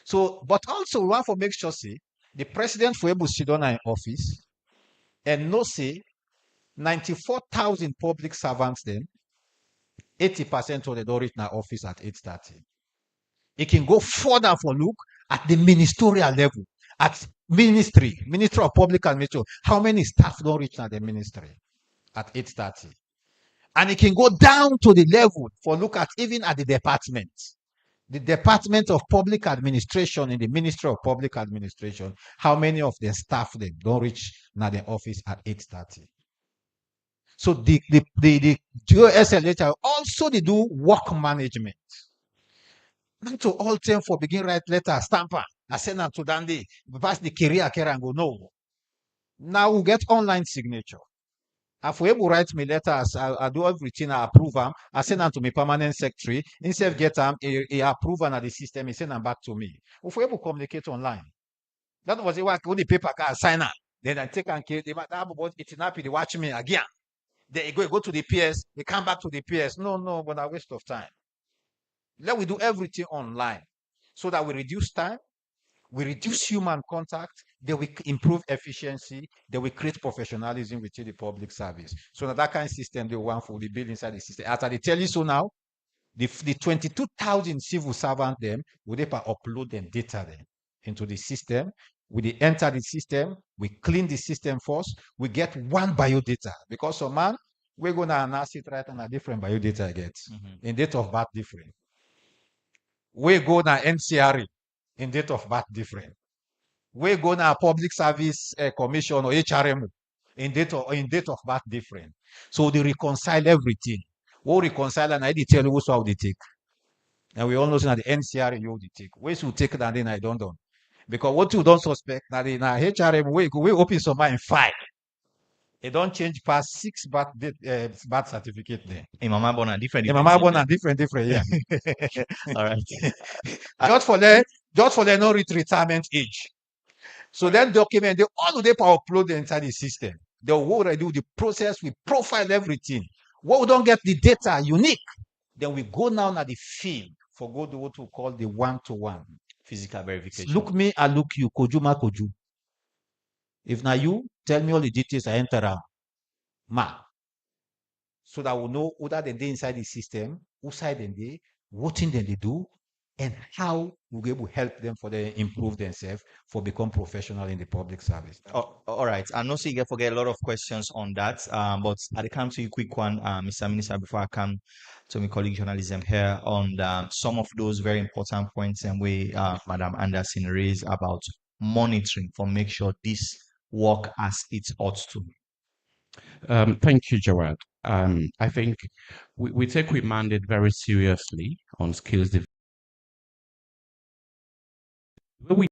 So, but also we want to make sure say the president for able to sit down in office and no say 94,000 public servants then 80% of the don't reach in office at 8:30. It can go further for look at the ministerial level, at ministry of public administration. How many staff don't reach at the ministry at 8:30? And it can go down to the level for look at even at the department. The Department of Public Administration in the Ministry of Public Administration, how many of their staff them don't reach now the office at 8:30? So the GOSLH also they do work management. Not to all them for begin write letter, stamper, I send them to Dandy, pass the career and go no. Now we get online signature. If we able write me letters, I do everything, I approve them, I send them to my permanent secretary. Instead of get them, he approve and the system, he send them back to me. If we able communicate online. That was the paper card sign up. Then I take and kill them. It's happy to watch me again. They go to the PS, they come back to the PS. No, but a waste of time. Let we do everything online so that we reduce time, we reduce human contact, then we improve efficiency, then we create professionalism within the public service. So that kind of system they want for the build inside the system. As I tell you so now, the 22,000 civil servants them, we they upload them data then into the system. We enter the system, we clean the system first, we get one biodata. Because so man, we're gonna announce it right on a different biodata again. In date of birth different. We go na NCRE in date of birth different. We go na Public Service Commission or HRM in date of birth different. So they reconcile everything. What reconcile and I did tell you what's how they take. And we all know that the NCR you the take. Ways you take that then I don't know. Because what you don't suspect now in HRM we open some in 5. It don't change past 6 birth certificate there. In Mama Bona, different. In Mama Bona, different, yeah. All right. just for the no retirement age. So then document they all they upload inside the system. The what I do the process, we profile everything. What we don't get the data unique, then we go now at the field for go to what we call the one-to-one Physical verification. Look me, I look you, koju. If now you tell me all the details, I enter ma. So that we know whether they inside the system, who side they, what thing they do, and how we'll be able to help them for them improve themselves for become professional in the public service. All right. I know so you get forget a lot of questions on that. But I come to you quick one, Mr. Minister, before I come to my colleague journalism here on some of those very important points and way Madam Anderson raised about monitoring for make sure this work as it ought to. Thank you, Jawad. I think we take we mandate very seriously on skills development. The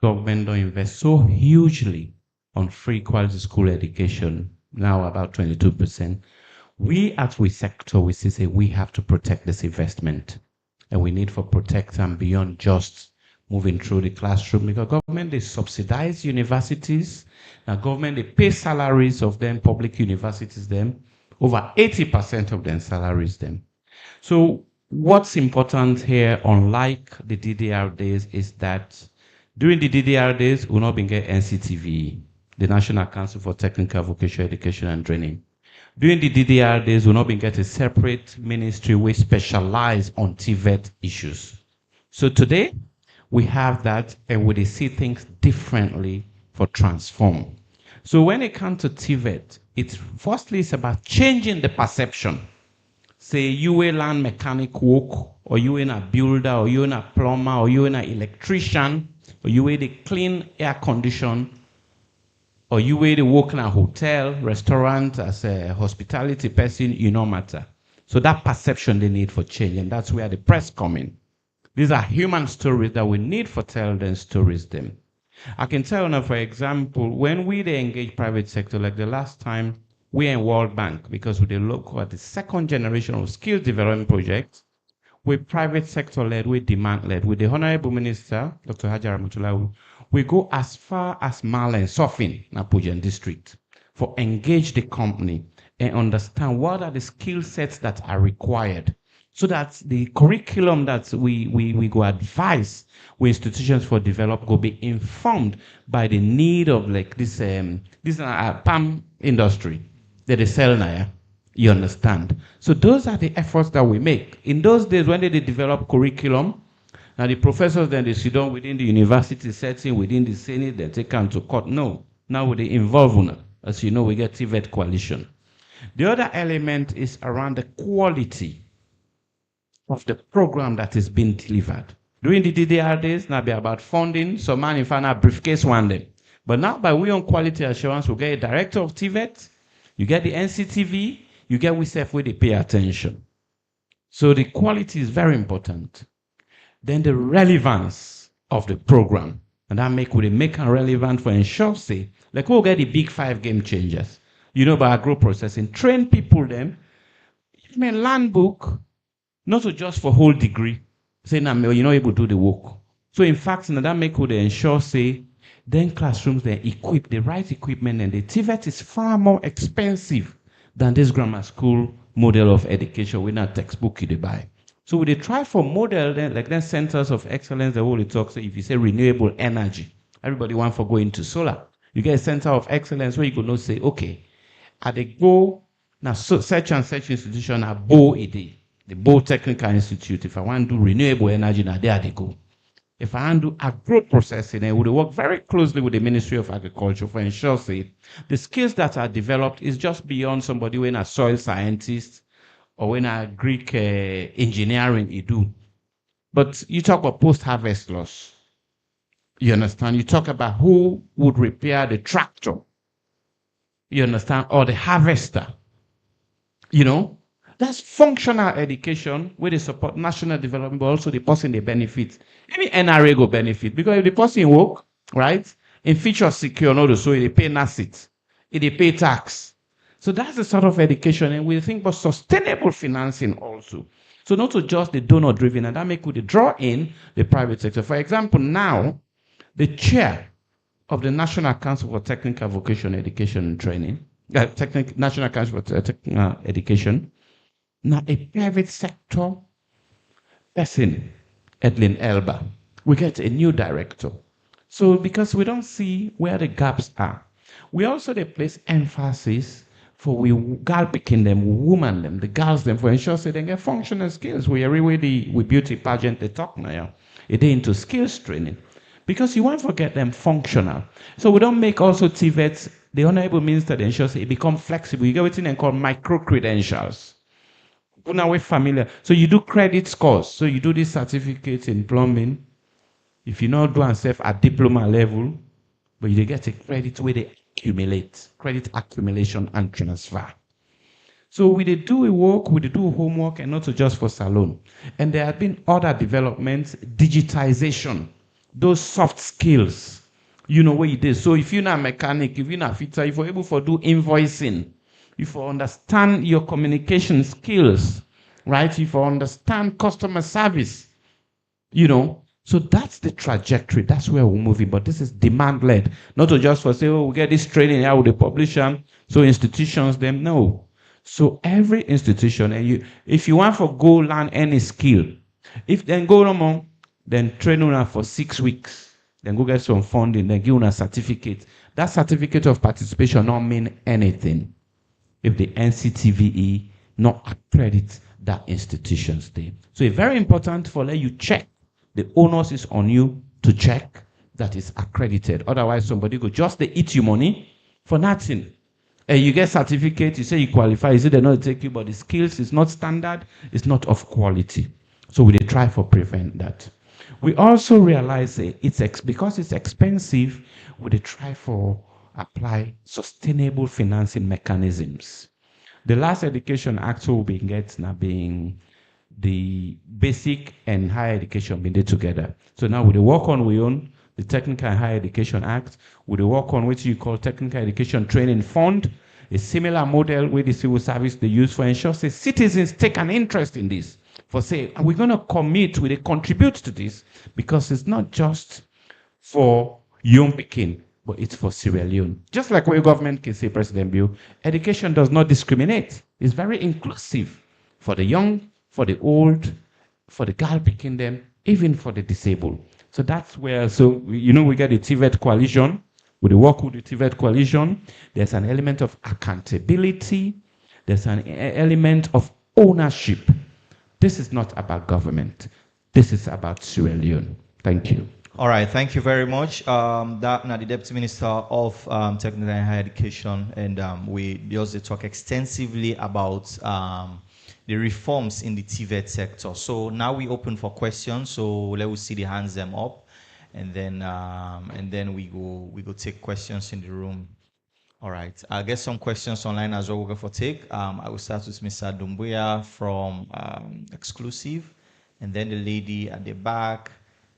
government don't invest so hugely on free quality school education, now about 22%. We as we sector, we say we have to protect this investment, and we need for protect them beyond just moving through the classroom, because government they subsidize universities. Now government they pay salaries of them, public universities them, over 80% of them salaries them. So what's important here, unlike the DDR days, is that during the DDR days, we'll not been get NCTVE, the National Council for Technical Vocational Education and Training. During the DDR days, we'll not been get a separate ministry which specialize on TVET issues. So today, we have that, and we see things differently for transform. So when it comes to TVET, it's firstly it's about changing the perception. Say you a land mechanic work, or you in a builder, or you in a plumber, or you in an electrician, or you in the clean air condition, or you in the work in a hotel, restaurant, as a hospitality person, you no matter. So that perception they need for change, and that's where the press come in. These are human stories that we need for tell them stories them. I can tell you now, for example, when we engage private sector, like the last time we in World Bank, because we look at the second generation of skills development projects, we private sector led, we demand led. With the Honorable Minister, Dr. Hajar Mutulawu, we go as far as Mala and Sofin, Napujan district, for engage the company and understand what are the skill sets that are required, so that the curriculum that we go advise with institutions for develop go be informed by the need of like this palm industry that they sell now. You understand? So those are the efforts that we make. In those days when they develop curriculum, now the professors then they sit down within the university setting, within the Senate, they take them to court. No, now with the involvement, as you know, we get TVET coalition. The other element is around the quality of the program that is being delivered. During the DDR days, now be about funding, so man in final briefcase one day. But now by we on quality assurance, we get a director of TVET, you get the NCTV, you get we self where they pay attention. So the quality is very important. Then the relevance of the program, and that make it relevant for ensure say, like we'll get the big 5 game changers. You know, by agro processing, train people them, give me a land book, not to just for whole degree, say now you're not able to do the work. So in fact, that make would ensure say, then classrooms they equip the right equipment, and the TVET is far more expensive than this grammar school model of education with a textbook you buy. So we try for model then like then centers of excellence, the whole it talks. If you say renewable energy, everybody want for going to solar. You get a center of excellence where you could not say, okay, at the go now such and such institution are the Bow Technical Institute. If I want to do renewable energy, now there they go. If I want to do agro processing, I would work very closely with the Ministry of Agriculture for ensure say the skills that are developed is just beyond somebody when a soil scientist or when a Greek engineering you do. But you talk about post-harvest loss. You understand? You talk about who would repair the tractor. You understand? Or the harvester. You know, that's functional education where they support national development, but also the person they benefit. Any NRA go benefit because if the person work, right, in future secure, not so they pay NASIT, they pay tax. So that's the sort of education, and we think about sustainable financing also. So not to just the donor driven, and that make we draw in the private sector. For example, now the chair of the National Council for Technical Vocational Education and Training, National Council for Technical Education, now a private sector person, Edlin Elba. We get a new director. So because we don't see where the gaps are, we also they place emphasis for we girl picking them, woman them, the girls them for ensure so they get functional skills. We are really we beauty pageant they talk now. It into skills training. Because you won't forget them functional. So we don't make also TVETs, the Honorable Minister ensures it become flexible. You get what they call micro credentials. Now we're familiar. So you do credit scores. So you do this certificate in plumbing. If you not do and self at diploma level, but you get a credit where they accumulate, credit accumulation and transfer. So we did do a work, we did do homework, and not just for salon. And there have been other developments, digitization, those soft skills, you know what it is. So if you're not a mechanic, if you're not a fitter, if you're able to do invoicing, if you understand your communication skills, right? If you understand customer service, you know, so that's the trajectory. That's where we're moving. But this is demand-led, not to just for say, oh, we get this training, how would they publish them? So institutions, them, no. So every institution, and if you want for go learn any skill, if then go on, then train on for 6 weeks, then go get some funding, then give on a certificate. That certificate of participation not mean anything if the NCTVE not accredit that institution's there. So it's very important for let you check. The onus is on you to check that it's accredited. Otherwise, somebody go just they eat you money for nothing. And you get certificate, you say you qualify, you say they not take you, but the skills is not standard, it's not of quality. So we try for prevent that. We also realize because it's expensive, we try for apply sustainable financing mechanisms. The last education act will be get now being the basic and higher education being did together. So now with the work on we own the Technical and Higher Education Act, with the work on which you call Technical Education Training Fund, a similar model with the civil service they use for ensure say citizens take an interest in this. For say, are we going to commit, will they contribute to this? Because it's not just for young Pekin, but it's for Sierra Leone. Just like where government can say, President Bill, education does not discriminate. It's very inclusive for the young, for the old, for the girl picking them, even for the disabled. So that's where, we get the TVET coalition. With the work with the TVET coalition, there's an element of accountability. There's an element of ownership. This is not about government. This is about Sierra Leone. Thank you. All right, thank you very much. That now the Deputy Minister of Technical and Higher Education, and we just talk extensively about the reforms in the TVET sector. So now we open for questions. So let us see the hands them up, and then we go take questions in the room. All right, I'll get some questions online as well. We'll go for take. I will start with Mr. Dumbuya from Exclusive, and then the lady at the back,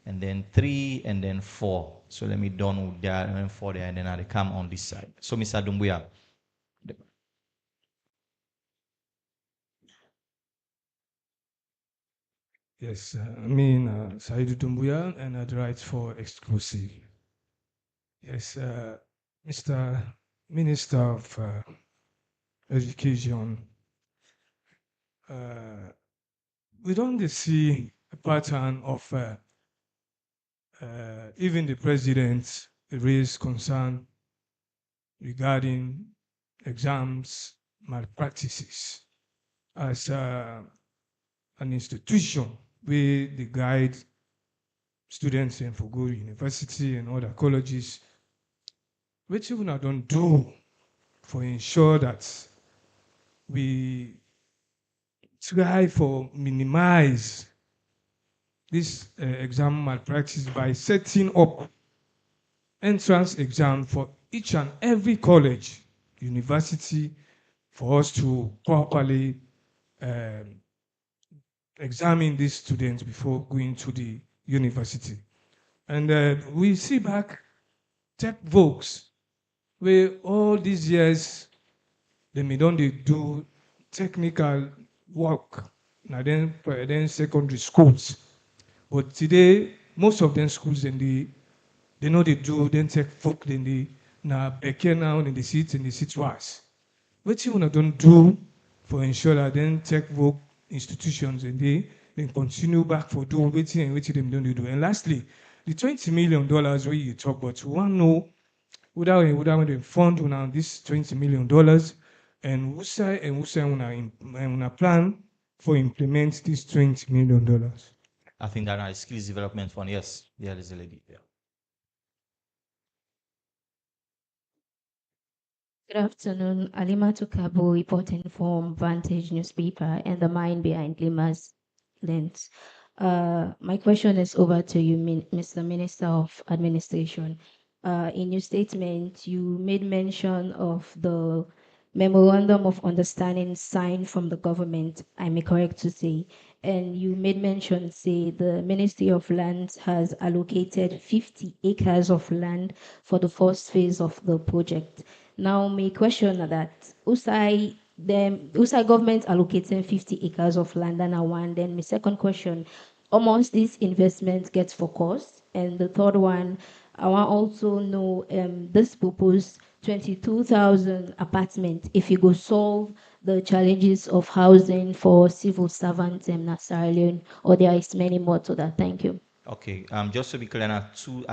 and then 3, and then 4. So let me done with that, and then 4 there, and then I'll come on this side. So Mr. Dumbuya. Yes, Saidu Dumbuya, and I'd write for Exclusive. Yes, Mr. Minister of Education, we don't see a pattern of even the president raised concern regarding exams malpractices as an institution where they guide students in for good university and other colleges, which we don't do for ensure that we try for minimize this exam malpractice by setting up entrance exam for each and every college, university, for us to properly um, examine these students before going to the university. And we see back tech folks where all these years they may don't dey do technical work then secondary schools. But today, most of them schools they know they do then tech folk then they na beke now in the seats in the situations. What you wanna don't do for ensure that then tech folk institutions and they then continue back for doing waiting and waiting them don't do. And lastly, the $20 million where you talk about, we want to know without the fund on this $20 million and who say una plan for implement this $20 million. I think that is skills development fund. Yes, yeah, there's a lady. Yeah. Good afternoon. Alima Tukabo reporting from Vantage newspaper and the mind behind Lima's lens. My question is over to you, Mr. Minister of Administration. In your statement, you made mention of the memorandum of understanding signed from the government, I'm correct to say, and you made mention, say, the Ministry of Lands has allocated 50 acres of land for the first phase of the project. Now, my question that USAI government allocating 50 acres of land and one. Then my second question, almost this investment gets focused. And the third one, I want also know this proposed 22,000 apartment, if you go solve the challenges of housing for civil servants in Sierra Leone, or there is many more to that. Thank you. Okay, just to be clear, I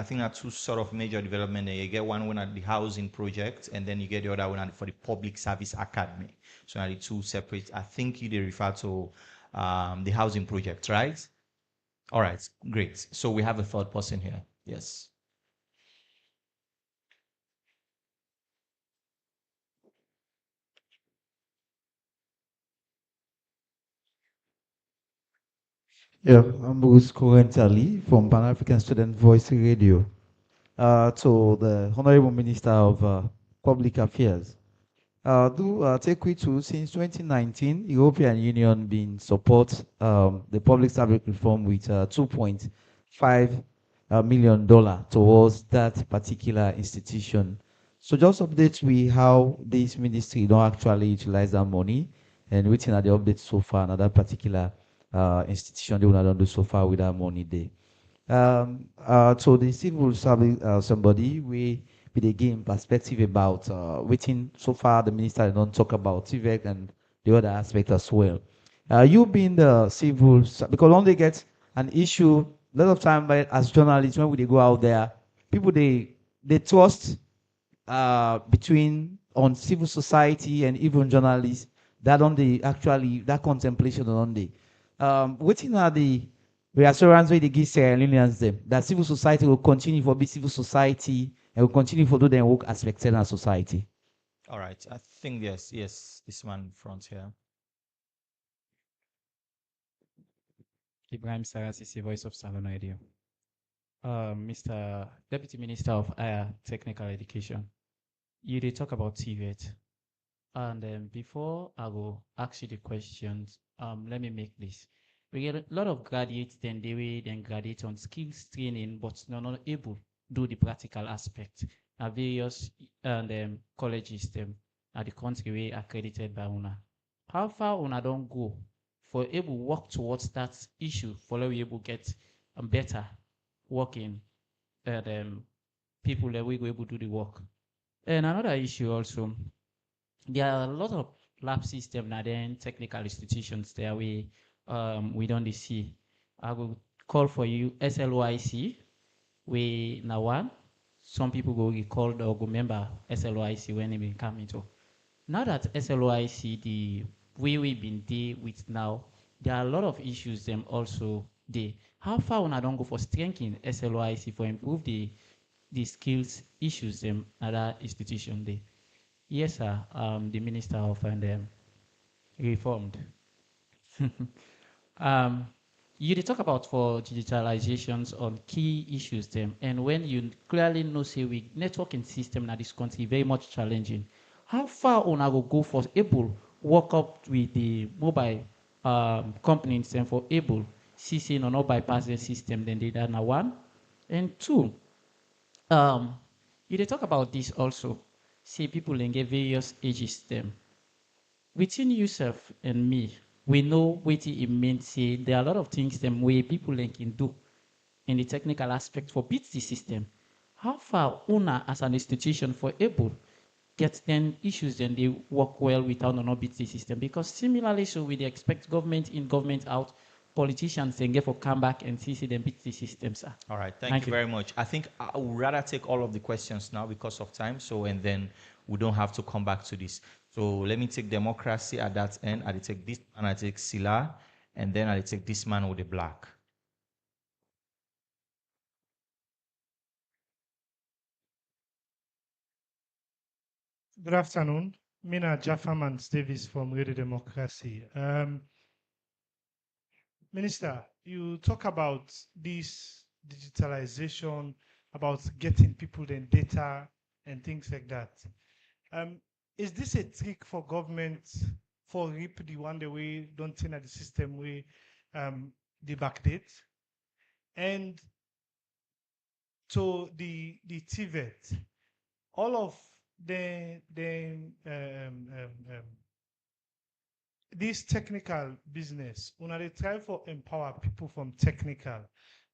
think there are two sort of major development there. You get one at the housing project, and then you get the other one for the public service academy. So are the two separate. I think you refer to the housing project, right? All right, great. So we have a third person here. Yes. Yeah, I'm Bruce Kurentali from Pan African Student Voice Radio. To the Honorable Minister of Public Affairs. Take we to since 2019, European Union been support the public service reform with $2.5 million towards that particular institution. So just update we how this ministry don't actually utilize that money and waiting at the update so far on that particular institution they will not do so far with that money there. So the civil service somebody we be again perspective about waiting so far the minister don't talk about TVEC and the other aspect as well. You being the because when they get an issue, a lot of time as journalists when we go out there, people they trust between on civil society and even journalists that on the actually that contemplation on the waiting are the reassurance where they give Sierra Leoneans them that civil society will continue for be civil society and will continue for do their work as external society. All right. I think yes, this man front here. Ibrahim Sarasisi, Voice of Salon Radio. Mr. Deputy Minister of Higher Technical Education, you did talk about TVET. And before I will ask you the questions, let me make this. We get a lot of graduates, then they graduate on skills training, but not able to do the practical aspect. Various colleges at the country we accredited by UNA. How far UNA don't go for able work towards that issue, for we able get better working people that we go able to do the work. And another issue also, there are a lot of lab systems and then technical institutions there we don't see. I will call for you SLYC. We now one. Some people go recall or go remember SLYC when it been coming to. Now that SLYC the way we've been dealing with now, there are a lot of issues them also there. How far when I don't go for strengthening SLYC for improve the skills issues them other institution there? Yes, sir. The Minister of Reformed. You did talk about for digitalizations on key issues them, and when you clearly know say we networking system in this country very much challenging. how far una go for able work up with the mobile companies and for able see say no bypass the system, then they that na one. And two, you dey talk about this also, say people dem get various ages them. Within yourself and me, we know wetin e mean say there are a lot of things them wey people dem can do in the technical aspect for beat the system. How far una as an institution for able get then issues then they work well without not beat the system? Because similarly, so we expect government in, government out, politicians then get for come back and see them beat the system, sir. All right, thank you very much. I think I would rather take all of the questions now because of time. So, and then we don't have to come back to this. So let me take democracy at that end. I'll take this and I take Sila, and then I'll take this man with the black. Good afternoon. Mina Jaffaman Davis from Radio Democracy. Minister, you talk about this digitalization, about getting people their data and things like that. Is this a trick for government for RIP the one the way don't think that the system way the backdate? And to the TVET, all of this technical business, when they try for empower people from technical,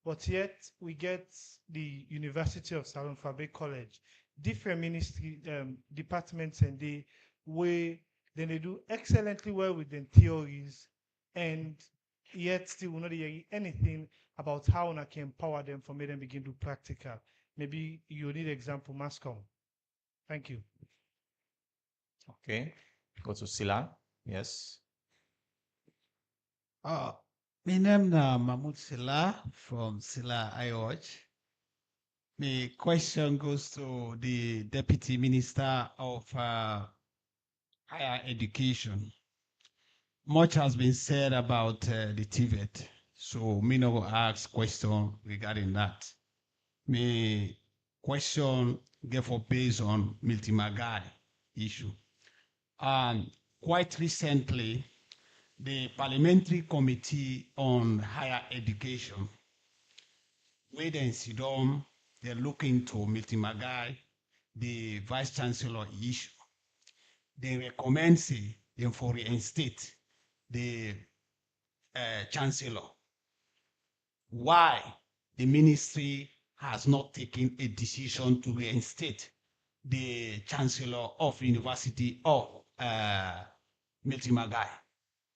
but yet we get the University of Salon Fabre College, different ministry departments, and they way then they do excellently well with the theories, and yet still we not hear anything about how one can empower them for make them begin to practical. Maybe you need example, Mascom. Thank you. Okay, go to Sila. Yes. My name is Mahmoud Sila from Sila IOH. My question goes to the Deputy Minister of Higher Education. Much has been said about the TVET, so me no go ask question regarding that. My question get for based on Milty Magari issue. Quite recently, the Parliamentary Committee on Higher Education, where they sit down, they're looking to Milty Magari, the Vice Chancellor issue. They recommend say them for reinstate the Chancellor. Why the ministry has not taken a decision to reinstate the Chancellor of University of Milty Magari?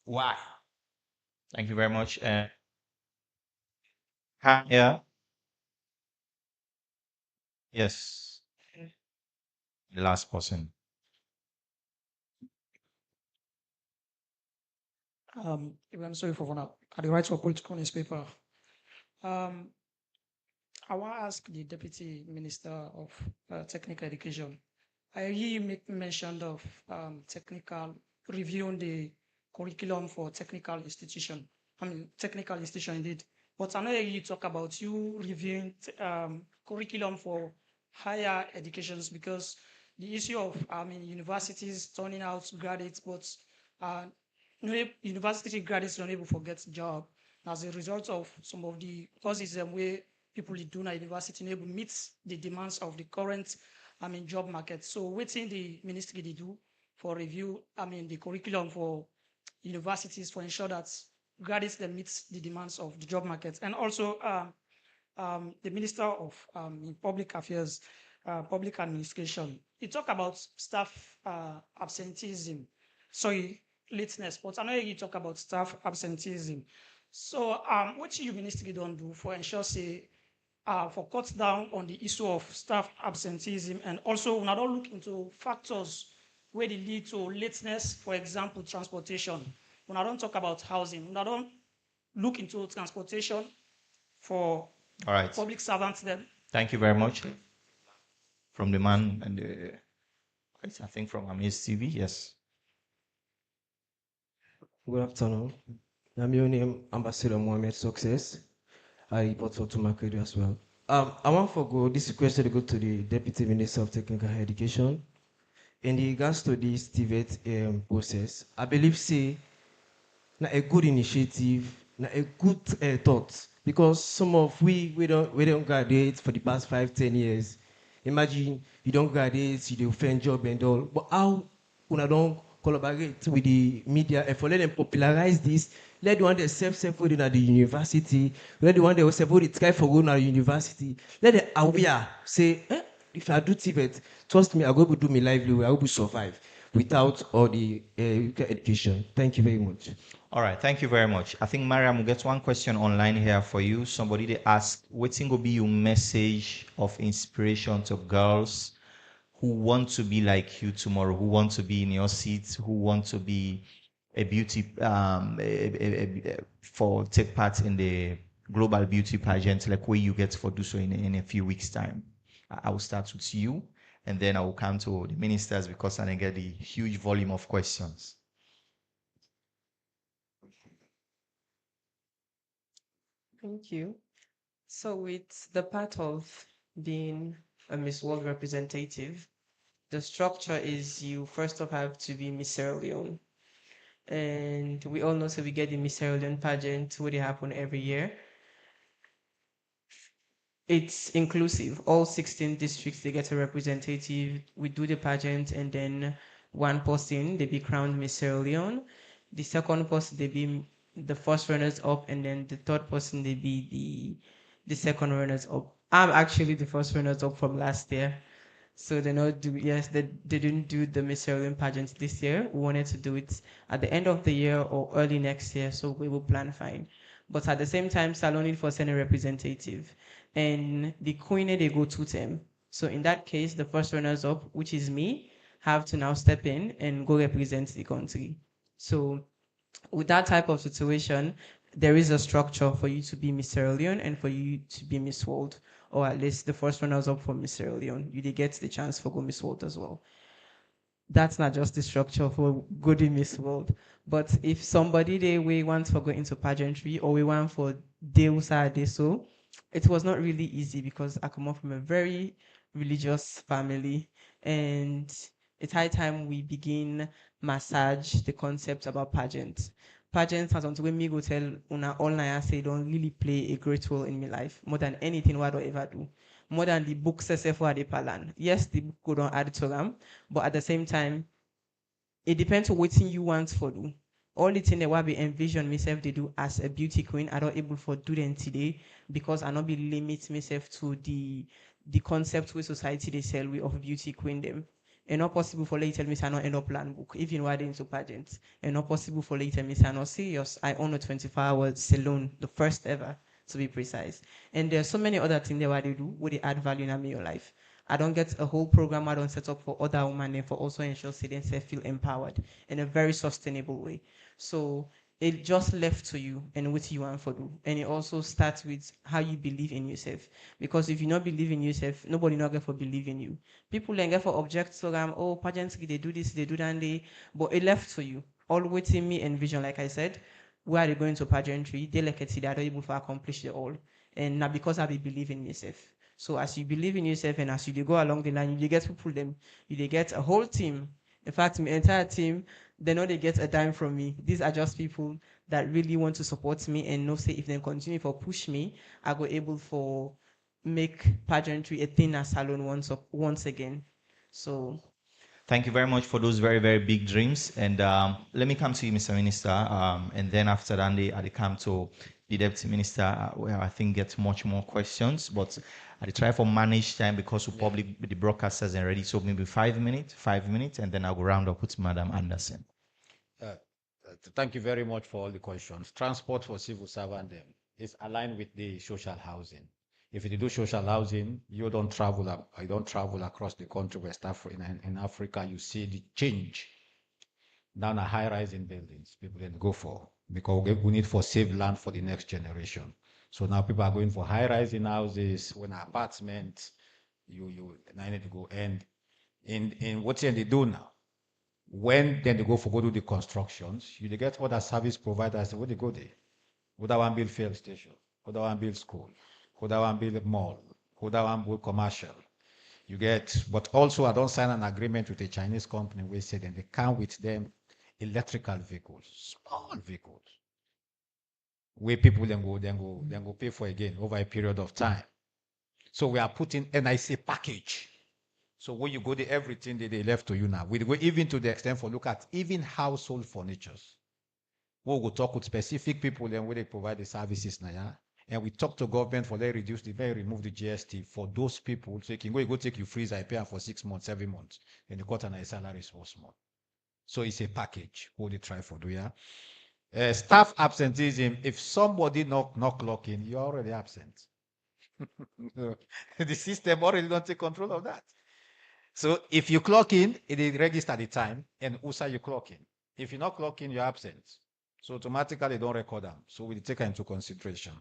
Why? Thank you very much. Yeah. Yes. The last person. I'm sorry for one. At the Rights for Political Newspaper. I want to ask the Deputy Minister of Technical Education. I hear you make mention of technical reviewing the curriculum for technical institution. Technical institution indeed. But I know you talk about you reviewing curriculum for higher educations, because the issue of universities turning out graduates, but university graduates don't able to get job as a result of some of the courses where people do na university able meet the demands of the current job market. So waiting the ministry they do for review the curriculum for universities for ensure that graduates that meets the demands of the job market. And also the Minister of Public Affairs, Public Administration, he talked about staff absenteeism, sorry, lateness, but I know you talk about staff absenteeism. So what you ministry don't do for ensure say for cut down on the issue of staff absenteeism, and also when I don't look into factors where they lead to lateness, for example, transportation. When I don't talk about housing, when I don't look into transportation for public servants then. Thank you very much. From the man and the, I think from Amaze TV, yes. Good afternoon. I'm your name, Ambassador Mohamed Success. I report for Tumac Radio as well. I want to go, this question to go to the Deputy Minister of Technical Education. in regards to this TVET process, I believe say na a good initiative, na a good thought, because some of we don't graduate for the past 5, 10 years. Imagine you don't graduate, you do find job and all, but how una don't collaborate with the media and for let them popularize this, let the one that self within at the university, let the one that was self try for going at university, let them aware say, if I do TVET, trust me, I go to do my livelihood, I will survive without all the education. Thank you very much. All right, thank you very much. I think Mariam will get one question online here for you. Somebody they ask, what will be your message of inspiration to girls who want to be like you tomorrow, who want to be in your seats, who want to be a beauty for take part in the global beauty pageant, like where you get for do so in a few weeks' time. I will start with you, and then I will come to the ministers because I get the huge volume of questions. Thank you. So with the part of being a Miss World representative, the structure is you first off have to be Miss Sierra Leone. And we all know, so we get the Miss Sierra Leone pageant, where they happen every year. It's inclusive. All 16 districts, they get a representative. We do the pageant, and then one person, they be crowned Miss Sierra Leone. The second person, they be the first runners up, and then the third person, they be the second runners up. I'm actually the first runners up from last year. So they not do, yes, they didn't do the Miss Sierra Leone pageant this year. We wanted to do it at the end of the year or early next year, so we will plan fine. But at the same time, Salon need for sending representative. And the queen, they go to them. So in that case, the first runners up, which is me, have to now step in and go represent the country. So with that type of situation, there is a structure for you to be Miss Sierra Leone and for you to be Miss World, or at least the first runners up for Miss Sierra Leone. You did get the chance for go Miss World as well. That's not just the structure for good in Miss World. But if somebody they we want to go into pageantry or we want for Deusa Deso, it was not really easy because I come up from a very religious family, and it's high time we begin massage the concept about pageants. Pageants has until when me go tell una all night say don't really play a great role in my life more than anything what I ever do. More than the books for the palan. Yes, the book could not add to them, but at the same time, it depends on what thing you want for do. All the thing that I be envision myself they do as a beauty queen, I don't able for do them today because I not be limit myself to the concept with society they sell we of beauty queen them. And not possible for later me say I not end up plan book, even while they into pageants. And not possible for later me say I not serious. I own a 24-hour salon, the first ever to be precise. And there's so many other things that what they do where they add value in your life. I don't get a whole program I don't set up for other women and for also ensure students feel empowered in a very sustainable way. So it just left to you and what you want for do. And it also starts with how you believe in yourself. Because if you not believe in yourself, nobody not going to believe in you. People then get for object program, oh, pageants, they do this, they do that, but it left to you. All waiting me and vision, like I said, where are they going to pageantry? They like it, they are able to accomplish it all. And now because I believe in yourself. So as you believe in yourself and as you go along the line, you get people them, you get a whole team. In fact, my entire team, they know they get a dime from me. These are just people that really want to support me and know say if they continue for push me, I go able for make pageantry a thing as salon once again. So thank you very much for those very, very big dreams. And let me come to you, Mr. Minister. And then after that, I come to the Deputy Minister, where I think get much more questions. But I try for manage time because we probably the broadcasters are ready. So maybe 5 minutes, and then I'll go round up with Madam Anderson. Thank you very much for all the questions. Transport for civil servant is aligned with the social housing. If you do social housing, you don't travel across the country, West Africa. In Africa, you see the change. Down a high-rising buildings, people can go for because we need for save land for the next generation. So now people are going for high-rising houses, when apartments, you need to go. And in what they do now, when then they go do the constructions, you get other service providers. Where they go there? Would I want build fuel station? Would I want build school? Would I want build mall? Would I want build commercial? You get, but also I don't sign an agreement with a Chinese company where say then they come with them electrical vehicles, small vehicles, where people then go pay for again over a period of time. So we are putting NIC package. So when you go there, everything they left to you now. We go even to the extent for look at even household furnitures. We'll go talk with specific people then where they provide the services now. Yeah? And we talk to government for they reduce the they remove the GST for those people. So you can go take your freezer, I pay for 6 months, 7 months, and the quarter and salary is so small. So it's a package. What they try for do yeah. Staff absenteeism. If somebody not clock in, you're already absent. The system already don't take control of that. So if you clock in, it is register the time, and also you clock in. If you not clock in, you're absent. So automatically don't record them. So we take into consideration.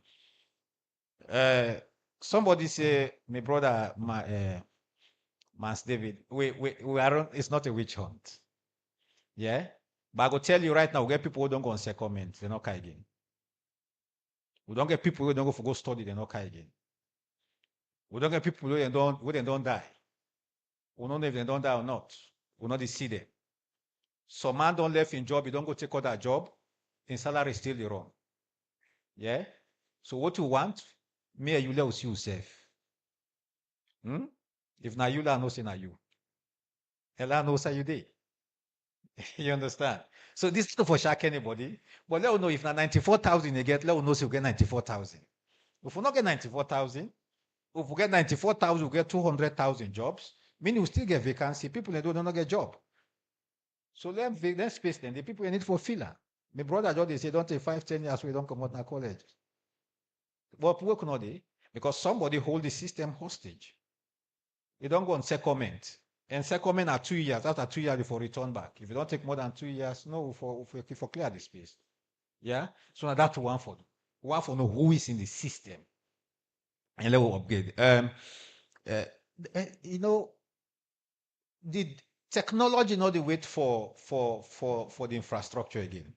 Somebody say, my brother, Mas David, we are. It's not a witch hunt. Yeah, but I go tell you right now, we get people who don't go on secondment, they not come again. We don't get people who don't go study, they not come again. We don't get people who don't die. We don't know if they don't die or not. We not see them. Some man don't left in job, you don't go take other job, in salary is still the wrong. Yeah? So what you want, me and you let us you safe. If na you, la no say na you. Ella no say you dey. You understand? So this is not for shock anybody, but let us know if na 94,000 you get, let us know if you get 94,000. If we not get 94,000, if we get 94,000, we get 200,000 jobs, meaning we still get vacancy. People they do not get job. So let's space them. The people need for filler. My brother just they say don't take 5-10 years we don't come out na college. But work not day because somebody hold the system hostage. You don't go on secondment. And secondment are 2 years. After 2 years before return back. If you don't take more than 2 years, no, for clear the space. Yeah. So now that's one for know who is in the system. And let me upgrade. You know, the technology not the wait for the infrastructure again.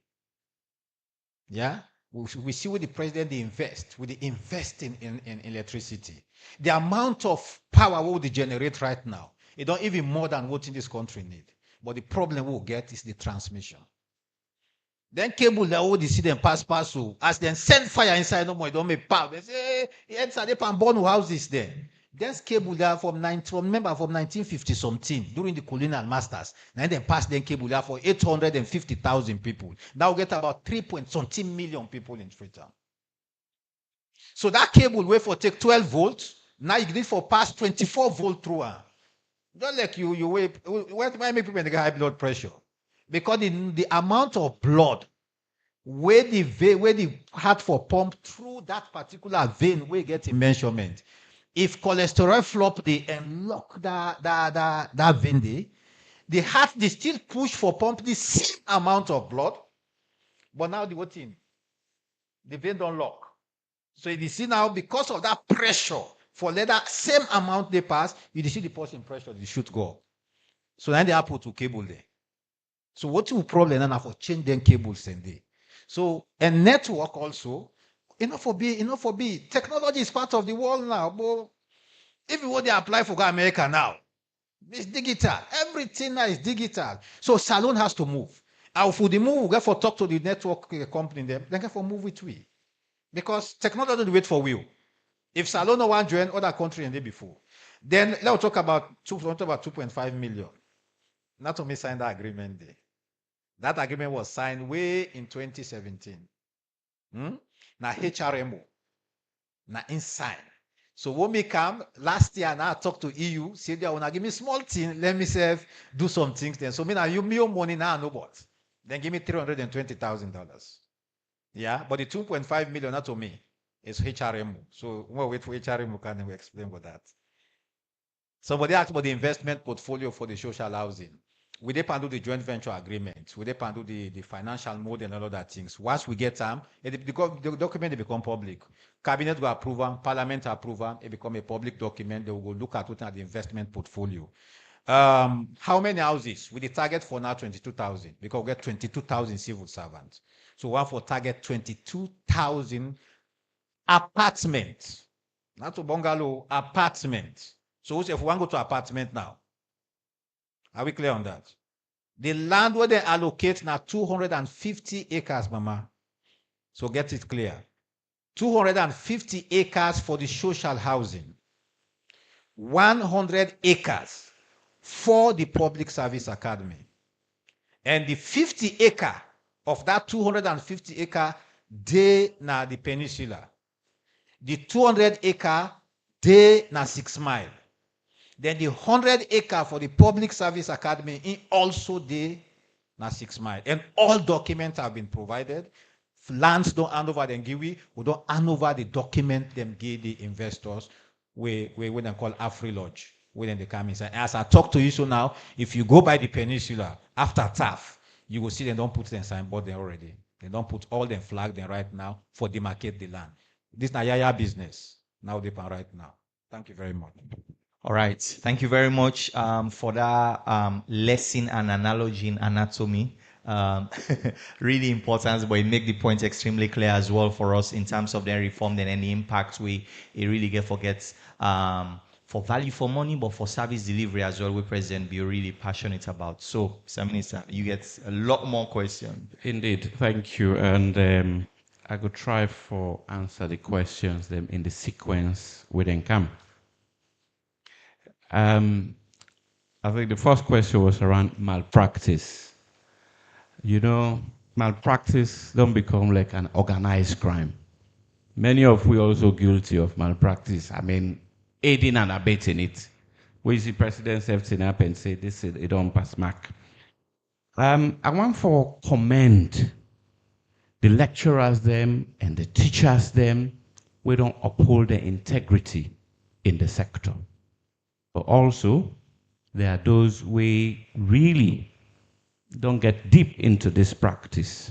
Yeah, we see what the president they invest with the investing in electricity. The amount of power we will generate right now, it don't even more than what in this country need. But the problem we'll get is the transmission. Then cable they all see them pass through. As then send fire inside no more, it don't make power. They say it's a pan born houses there. There's cable there from 1950 something during the colonial masters. Then they passed then cable there for 850,000 people. Now we get about 3.something million people in Freetown. So that cable wait for take 12 volts. Now you need for pass 24 volt through. Don't like you wait. Why make people get high blood pressure? Because the amount of blood where the heart for pump through that particular vein we get in measurement. If cholesterol flop they unlock that vein, the heart they still push for pump the same amount of blood, but now the vein don't lock. So you see now because of that pressure for let that same amount they pass, you see the person pressure they should go. So then they are put to cable there. So what you problem now for change them cables and they. So a network also. Enough for be. Technology is part of the world now. But if you want to apply for America now, it's digital. Everything now is digital. So Salone has to move. And for the move, we get for talk to the network company then get for move with we. Because technology don't wait for you. If Salone no want join other country and they before, then let's talk about 2.5 million. Not to me sign that agreement there. That agreement was signed way in 2017. Na HRMO, na inside. So when we come last year, now I talk to EU, say they wanna give me small thing, let me do some things then. So me now you me your money now, no but. Then give me $320,000. Yeah, but the 2.5 million not to me, it's HRMO. So we'll wait for HRMO can we explain about that. Somebody asked about the investment portfolio for the social housing. We depend on the joint venture agreement. We depend on the financial model and all other things. Once we get them, the document they become public. Cabinet will approve them, Parliament approve them, it become a public document. They will look at what are the investment portfolio. How many houses? With the target for now 22,000 because we get 22,000 civil servants. So one for target 22,000 apartments, not a bungalow, apartments. So if we want to go to apartment now, are we clear on that? The land where they allocate now 250 acres, mama. So get it clear. 250 acres for the social housing. 100 acres for the public service academy. And the 50 acre of that 250 acre, they na the peninsula. The 200 acre, they na 6 Mile. Then the 100 acre for the public service academy in also they na 6 Mile. And all documents have been provided. Lands don't hand over them give we don't hand over the document them give the investors we they call Afri Lodge when they come inside. As I talk to you so now, if you go by the peninsula after TAF, you will see they don't put them signboard there already. They don't put all them flag there right now for demarcate the land. This is Yaya business now they pan right now. Thank you very much. All right. Thank you very much for that lesson and analogy in anatomy. Really important, but it make the point extremely clear as well for us in terms of the reform and any impact it really get forgets for value for money, but for service delivery as well. We President be really passionate about. So, Mr. Minister, you get a lot more questions. Indeed, thank you, and I could try for answer the questions them in the sequence within come. I think the first question was around malpractice. You know, malpractice don't become like an organized crime. Many of we also guilty of malpractice. I mean, aiding and abetting it. We see President Sefton up and say this is it don't pass mark. I want for commend the lecturers them and the teachers them. We don't uphold the integrity in the sector. But also, there are those we really don't get deep into this practice.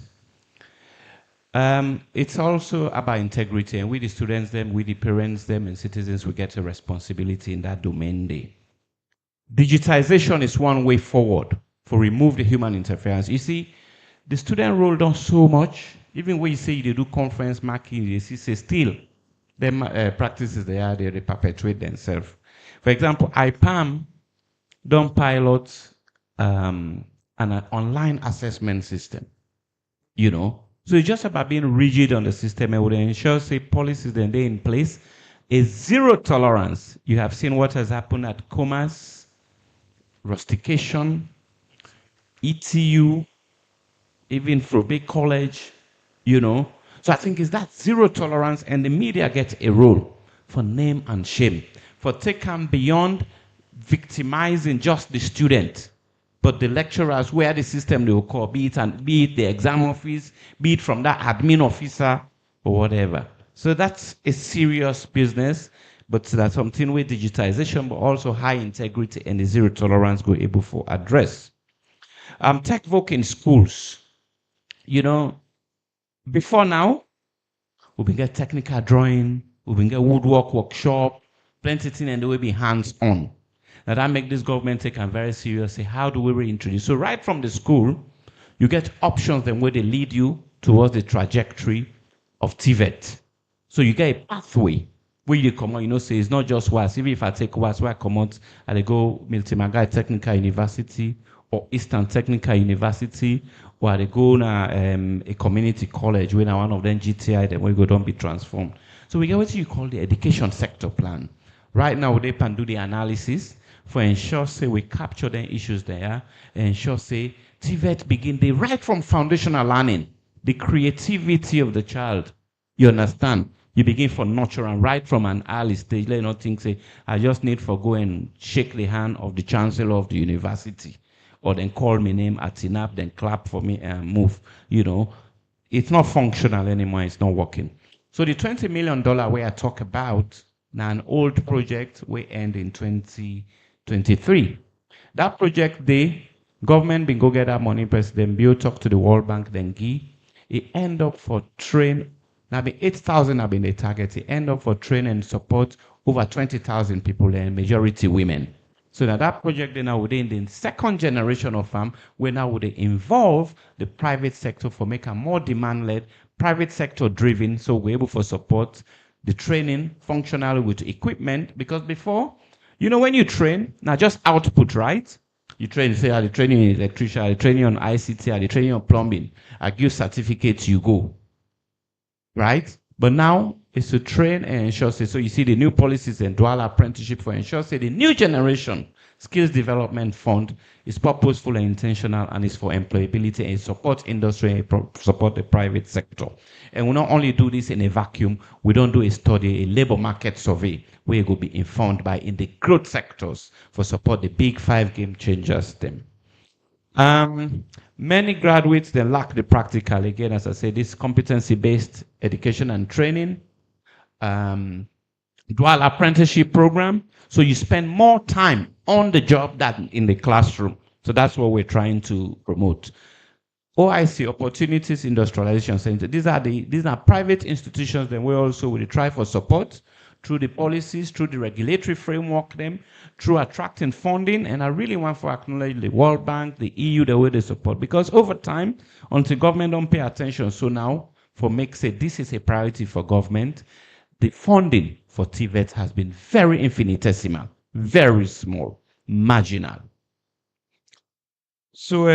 It's also about integrity, and we the students them, we the parents them, and citizens, we get a responsibility in that domain there. Digitization is one way forward for remove the human interference. You see, the student role done so much, even when you say they do conference marking, you see, say still, them practices they perpetuate themselves. For example, IPAM don't pilot an online assessment system, you know. So it's just about being rigid on the system and would ensure, say, policies that they're in place is zero tolerance. You have seen what has happened at Comas, rustication, ETU, even Frobe College, you know. So I think it's that zero tolerance, and the media gets a role for name and shame, for taking beyond victimizing just the student, but the lecturers, where the system they will call, be it the exam office, be it from that admin officer or whatever. So that's a serious business, but that's something with digitization, but also high integrity and the zero tolerance go able for address. Tech voc in schools, you know, before now, we been get technical drawing, we been get woodwork workshop, plenty things, and they will be hands-on. Now that make this government take them very seriously. How do we reintroduce? So right from the school, you get options then where they lead you towards the trajectory of TVET. So you get a pathway where you come out, you know, say it's not just WAS. Even if I take WAS, where I come out, and I go Milton Magai Technical University or Eastern Technical University, or I go na a community college where one of them GTI, then we go don't be transformed. So we get what you call the education sector plan. Right now, they can do the analysis for ensure, say, we capture the issues there, and ensure, say, TVET begin the right from foundational learning, the creativity of the child. You understand? You begin for nurture and right from an early stage. Let not think, say, I just need for go and shake the hand of the chancellor of the university, or then call my name at TINAP, then clap for me and move. You know, it's not functional anymore. It's not working. So the $20 million way I talk about, now an old project we end in 2023. That project, the government been go get that money, President Bill talk to the World Bank, then it end up for train. Now be 8,000 have been the target. It end up for train and support over 20,000 people, and majority women. So now that project then now within the second generation of farm, we now would involve the private sector for making more demand-led, private sector driven, so we're able for support the training functionally with equipment, because before You know, when you train, now just output, right? You train, say, I train you in electrician, I train you on ICT, I train you on plumbing. I give certificates, you go. Right? But now it's to train and ensure. So you see the new policies and dual apprenticeship for ensure. The new generation skills development fund is purposeful and intentional, and is for employability and support industry and support the private sector. And we not only do this in a vacuum, we don't do a study, a labor market survey where it will be informed by in the growth sectors for support the big 5 game changers them. Many graduates, they lack the practical. Again, as I said, this competency-based education and training, dual apprenticeship program. So you spend more time on the job than in the classroom. So that's what we're trying to promote. OIC, Opportunities Industrialization Center. These are private institutions that we also will try for support through the policies, through the regulatory framework, through attracting funding. And I really want to acknowledge the World Bank, the EU, the way they support. Because over time, until government don't pay attention, so now, for make say this is a priority for government, the funding for TVET has been very infinitesimal, very small, marginal. So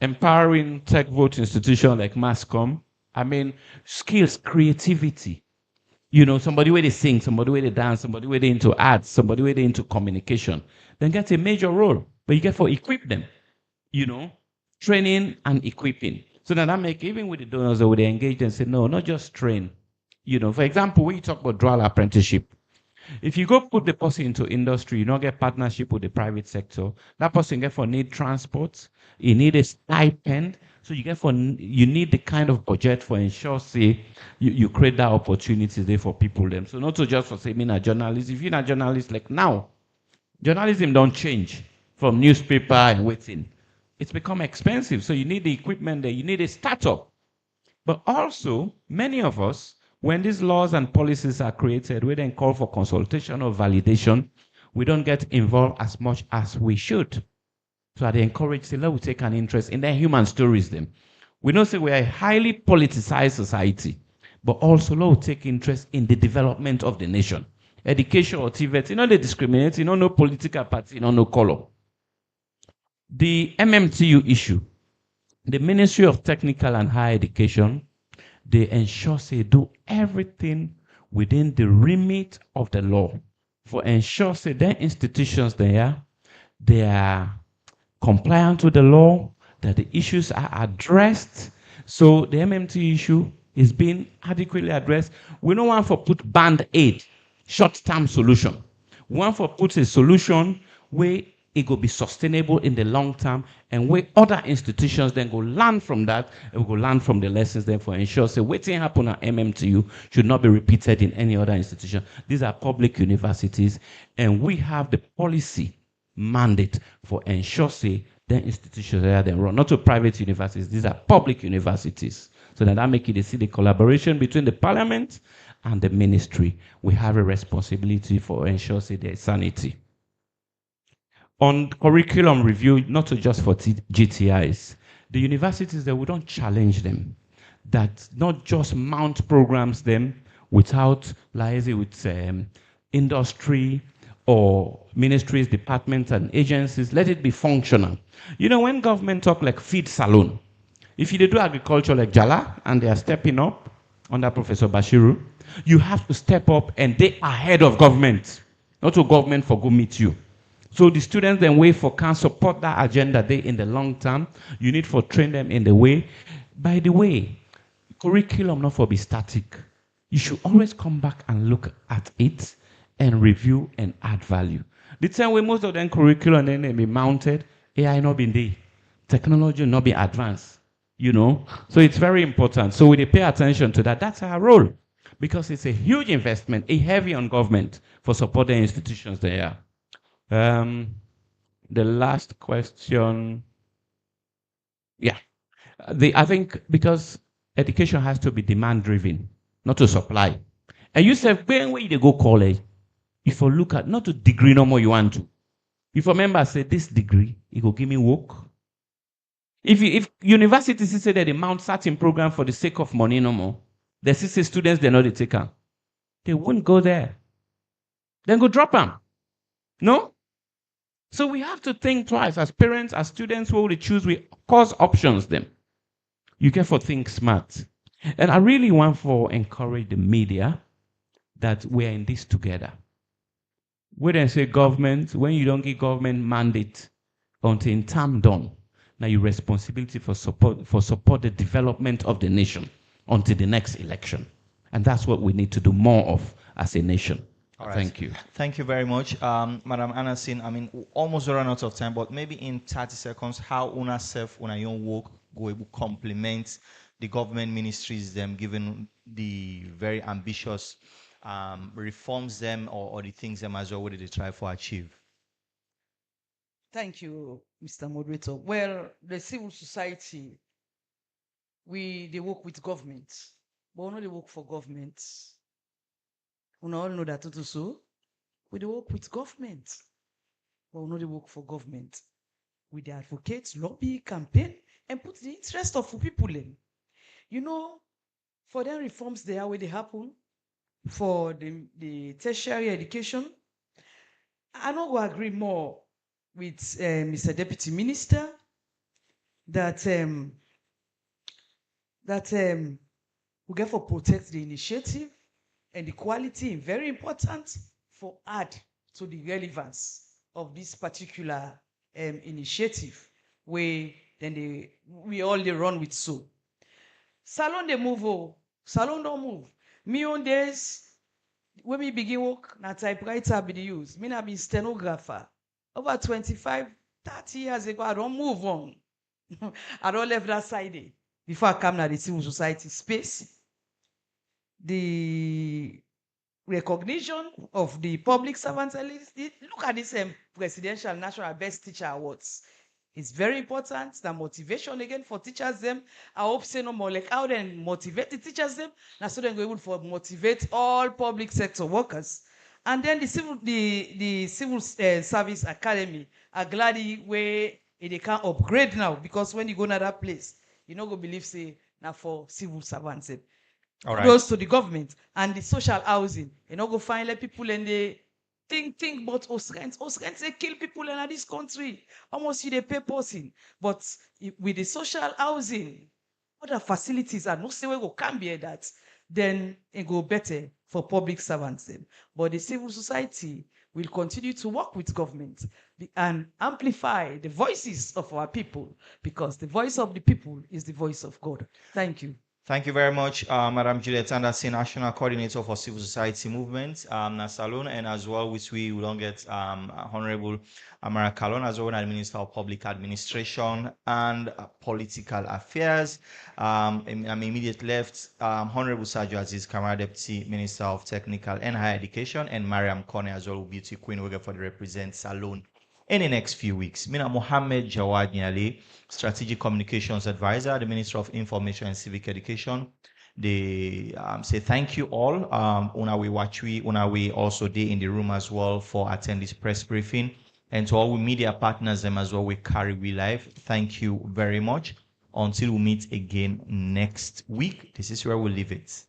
empowering tech vote institutions like Masscom, I mean, skills, creativity. You know, somebody where they sing, somebody where they dance, somebody where they into arts, somebody where they into communication, then get a major role. But you get for equip them, you know, training and equipping. So that make, even with the donors that would engage and say, no, not just train. You know, for example, when you talk about dual apprenticeship, if you go put the person into industry, you don't get partnership with the private sector. That person get for need transport, you need a stipend. So you get for, you need the kind of budget for ensure, say, you create that opportunity there for people them. So not to just for say, me a journalist. If you're not a journalist, like now, journalism don't change from newspaper and waiting. It's become expensive. So you need the equipment there, you need a startup. But also, many of us, when these laws and policies are created, we then call for consultation or validation. We don't get involved as much as we should. So they encourage, say, let us take an interest in their human stories then. We know, say, we are a highly politicized society, but also let us take interest in the development of the nation. Education or TVET, you know, they discriminate, you know, no political party, you know, no color. The MMTU issue, the Ministry of Technical and Higher Education, they ensure they do everything within the remit of the law for ensure say their institutions there, they are compliant with the law, that the issues are addressed. So the MMT issue is being adequately addressed. We don't want to put band-aid, short-term solution. We want to put a solution where it will be sustainable in the long term, and where other institutions then go learn from that, and we go learn from the lessons then for ensure say waiting happen at MMTU should not be repeated in any other institution. These are public universities, and we have the policy mandate for ensure say the institutions that they run, not to private universities, these are public universities. So that make it see the collaboration between the parliament and the ministry. We have a responsibility for ensure say their sanity. On curriculum review, not just for GTIs, the universities that we don't challenge them, that not just mount programs them without liaising with industry or ministries, departments, and agencies. Let it be functional. You know, when government talk like feed saloon, if you do agriculture like Jala and they are stepping up under Professor Bashiru, you have to step up and they are ahead of government, not to government for go meet you. So the students then wait for can support that agenda they in the long term. You need for train them in the way. By the way, curriculum not for be static. You should always come back and look at it and review and add value. The same way most of them curriculum then they be mounted, AI not been there. Technology not be advanced. You know? So it's very important. So we pay attention to that. That's our role. Because it's a huge investment, a heavy on government for supporting institutions there. The last question, yeah. I think because education has to be demand driven, not to supply. And you said, when you go college, if you look at, not to degree no more you want to. If a member say this degree, it will give me work. If universities say that they mount certain program for the sake of money no more, the CC students, they're not the taker. They won't go there. Then go drop them. No? So we have to think twice. As parents, as students, what we choose, we cause options them. You get for think smart. And I really want for encourage the media that we're in this together. When they say government, when you don't give government mandate until in time done, now your responsibility for support the development of the nation until the next election. And that's what we need to do more of as a nation. All right. Thank you. Thank you very much, Madam Anasin. I mean, we almost run out of time, but maybe in 30 seconds, how una self, una young work go able complement the government ministries, them given the very ambitious reforms them or the things them as well what they try to achieve. Thank you, Mr. Moderator. Well, the civil society, they work with government, but we know they work for government. We all know that too. So we work with government, but we know they work for government. We the advocate, lobby, campaign, and put the interest of people in. You know, for them reforms there where they happen for the tertiary education, I don't go agree more with Mr. Deputy Minister that we get for protect the initiative and the quality, very important for add to the relevance of this particular initiative where then we all they run with so. Salon they move, oh, salon don't move. Me on days when we begin work, na typewriter be the use. Me na be stenographer. Over 25, 30 years ago, I don't move on. I don't left that side before I come to the civil society space. The recognition of the public servants, look at this Presidential National Best Teacher Awards. It's very important. The motivation again for teachers them. I hope say no more like how they motivate the teachers them. Now so then go able for motivate all public sector workers. And then the civil service academy are glad where they can upgrade now because when you go to that place, you not go believe say now for civil servants. All right. Goes to the government and the social housing. You know go find like people and they think about us rent. Us rent they kill people in this country. Almost you they pay person. But with the social housing, other facilities are no say we go can be that, then it go better for public servants. But the civil society will continue to work with government and amplify the voices of our people because the voice of the people is the voice of God. Thank you. Thank you very much, Madam Juliet Anderson, National Coordinator for Civil Society Movement, Nasalon, and as well, which we will get Honorable Amara Kalon, as well as Minister of Public Administration and Political Affairs. I'm immediate left, Honorable Sajo Aziz Kamara, Deputy Minister of Technical and Higher Education, and Mariam Kone as well, Beauty Queen, working for the represent Salon in the next few weeks. Mina Mohammed Jawad Nyale, Strategic Communications Advisor, the Minister of Information and Civic Education. They say thank you all. Una we also day in the room as well for attend this press briefing. And to all we media partners them as well, we carry we live. Thank you very much. Until we meet again next week, this is where we'll leave it.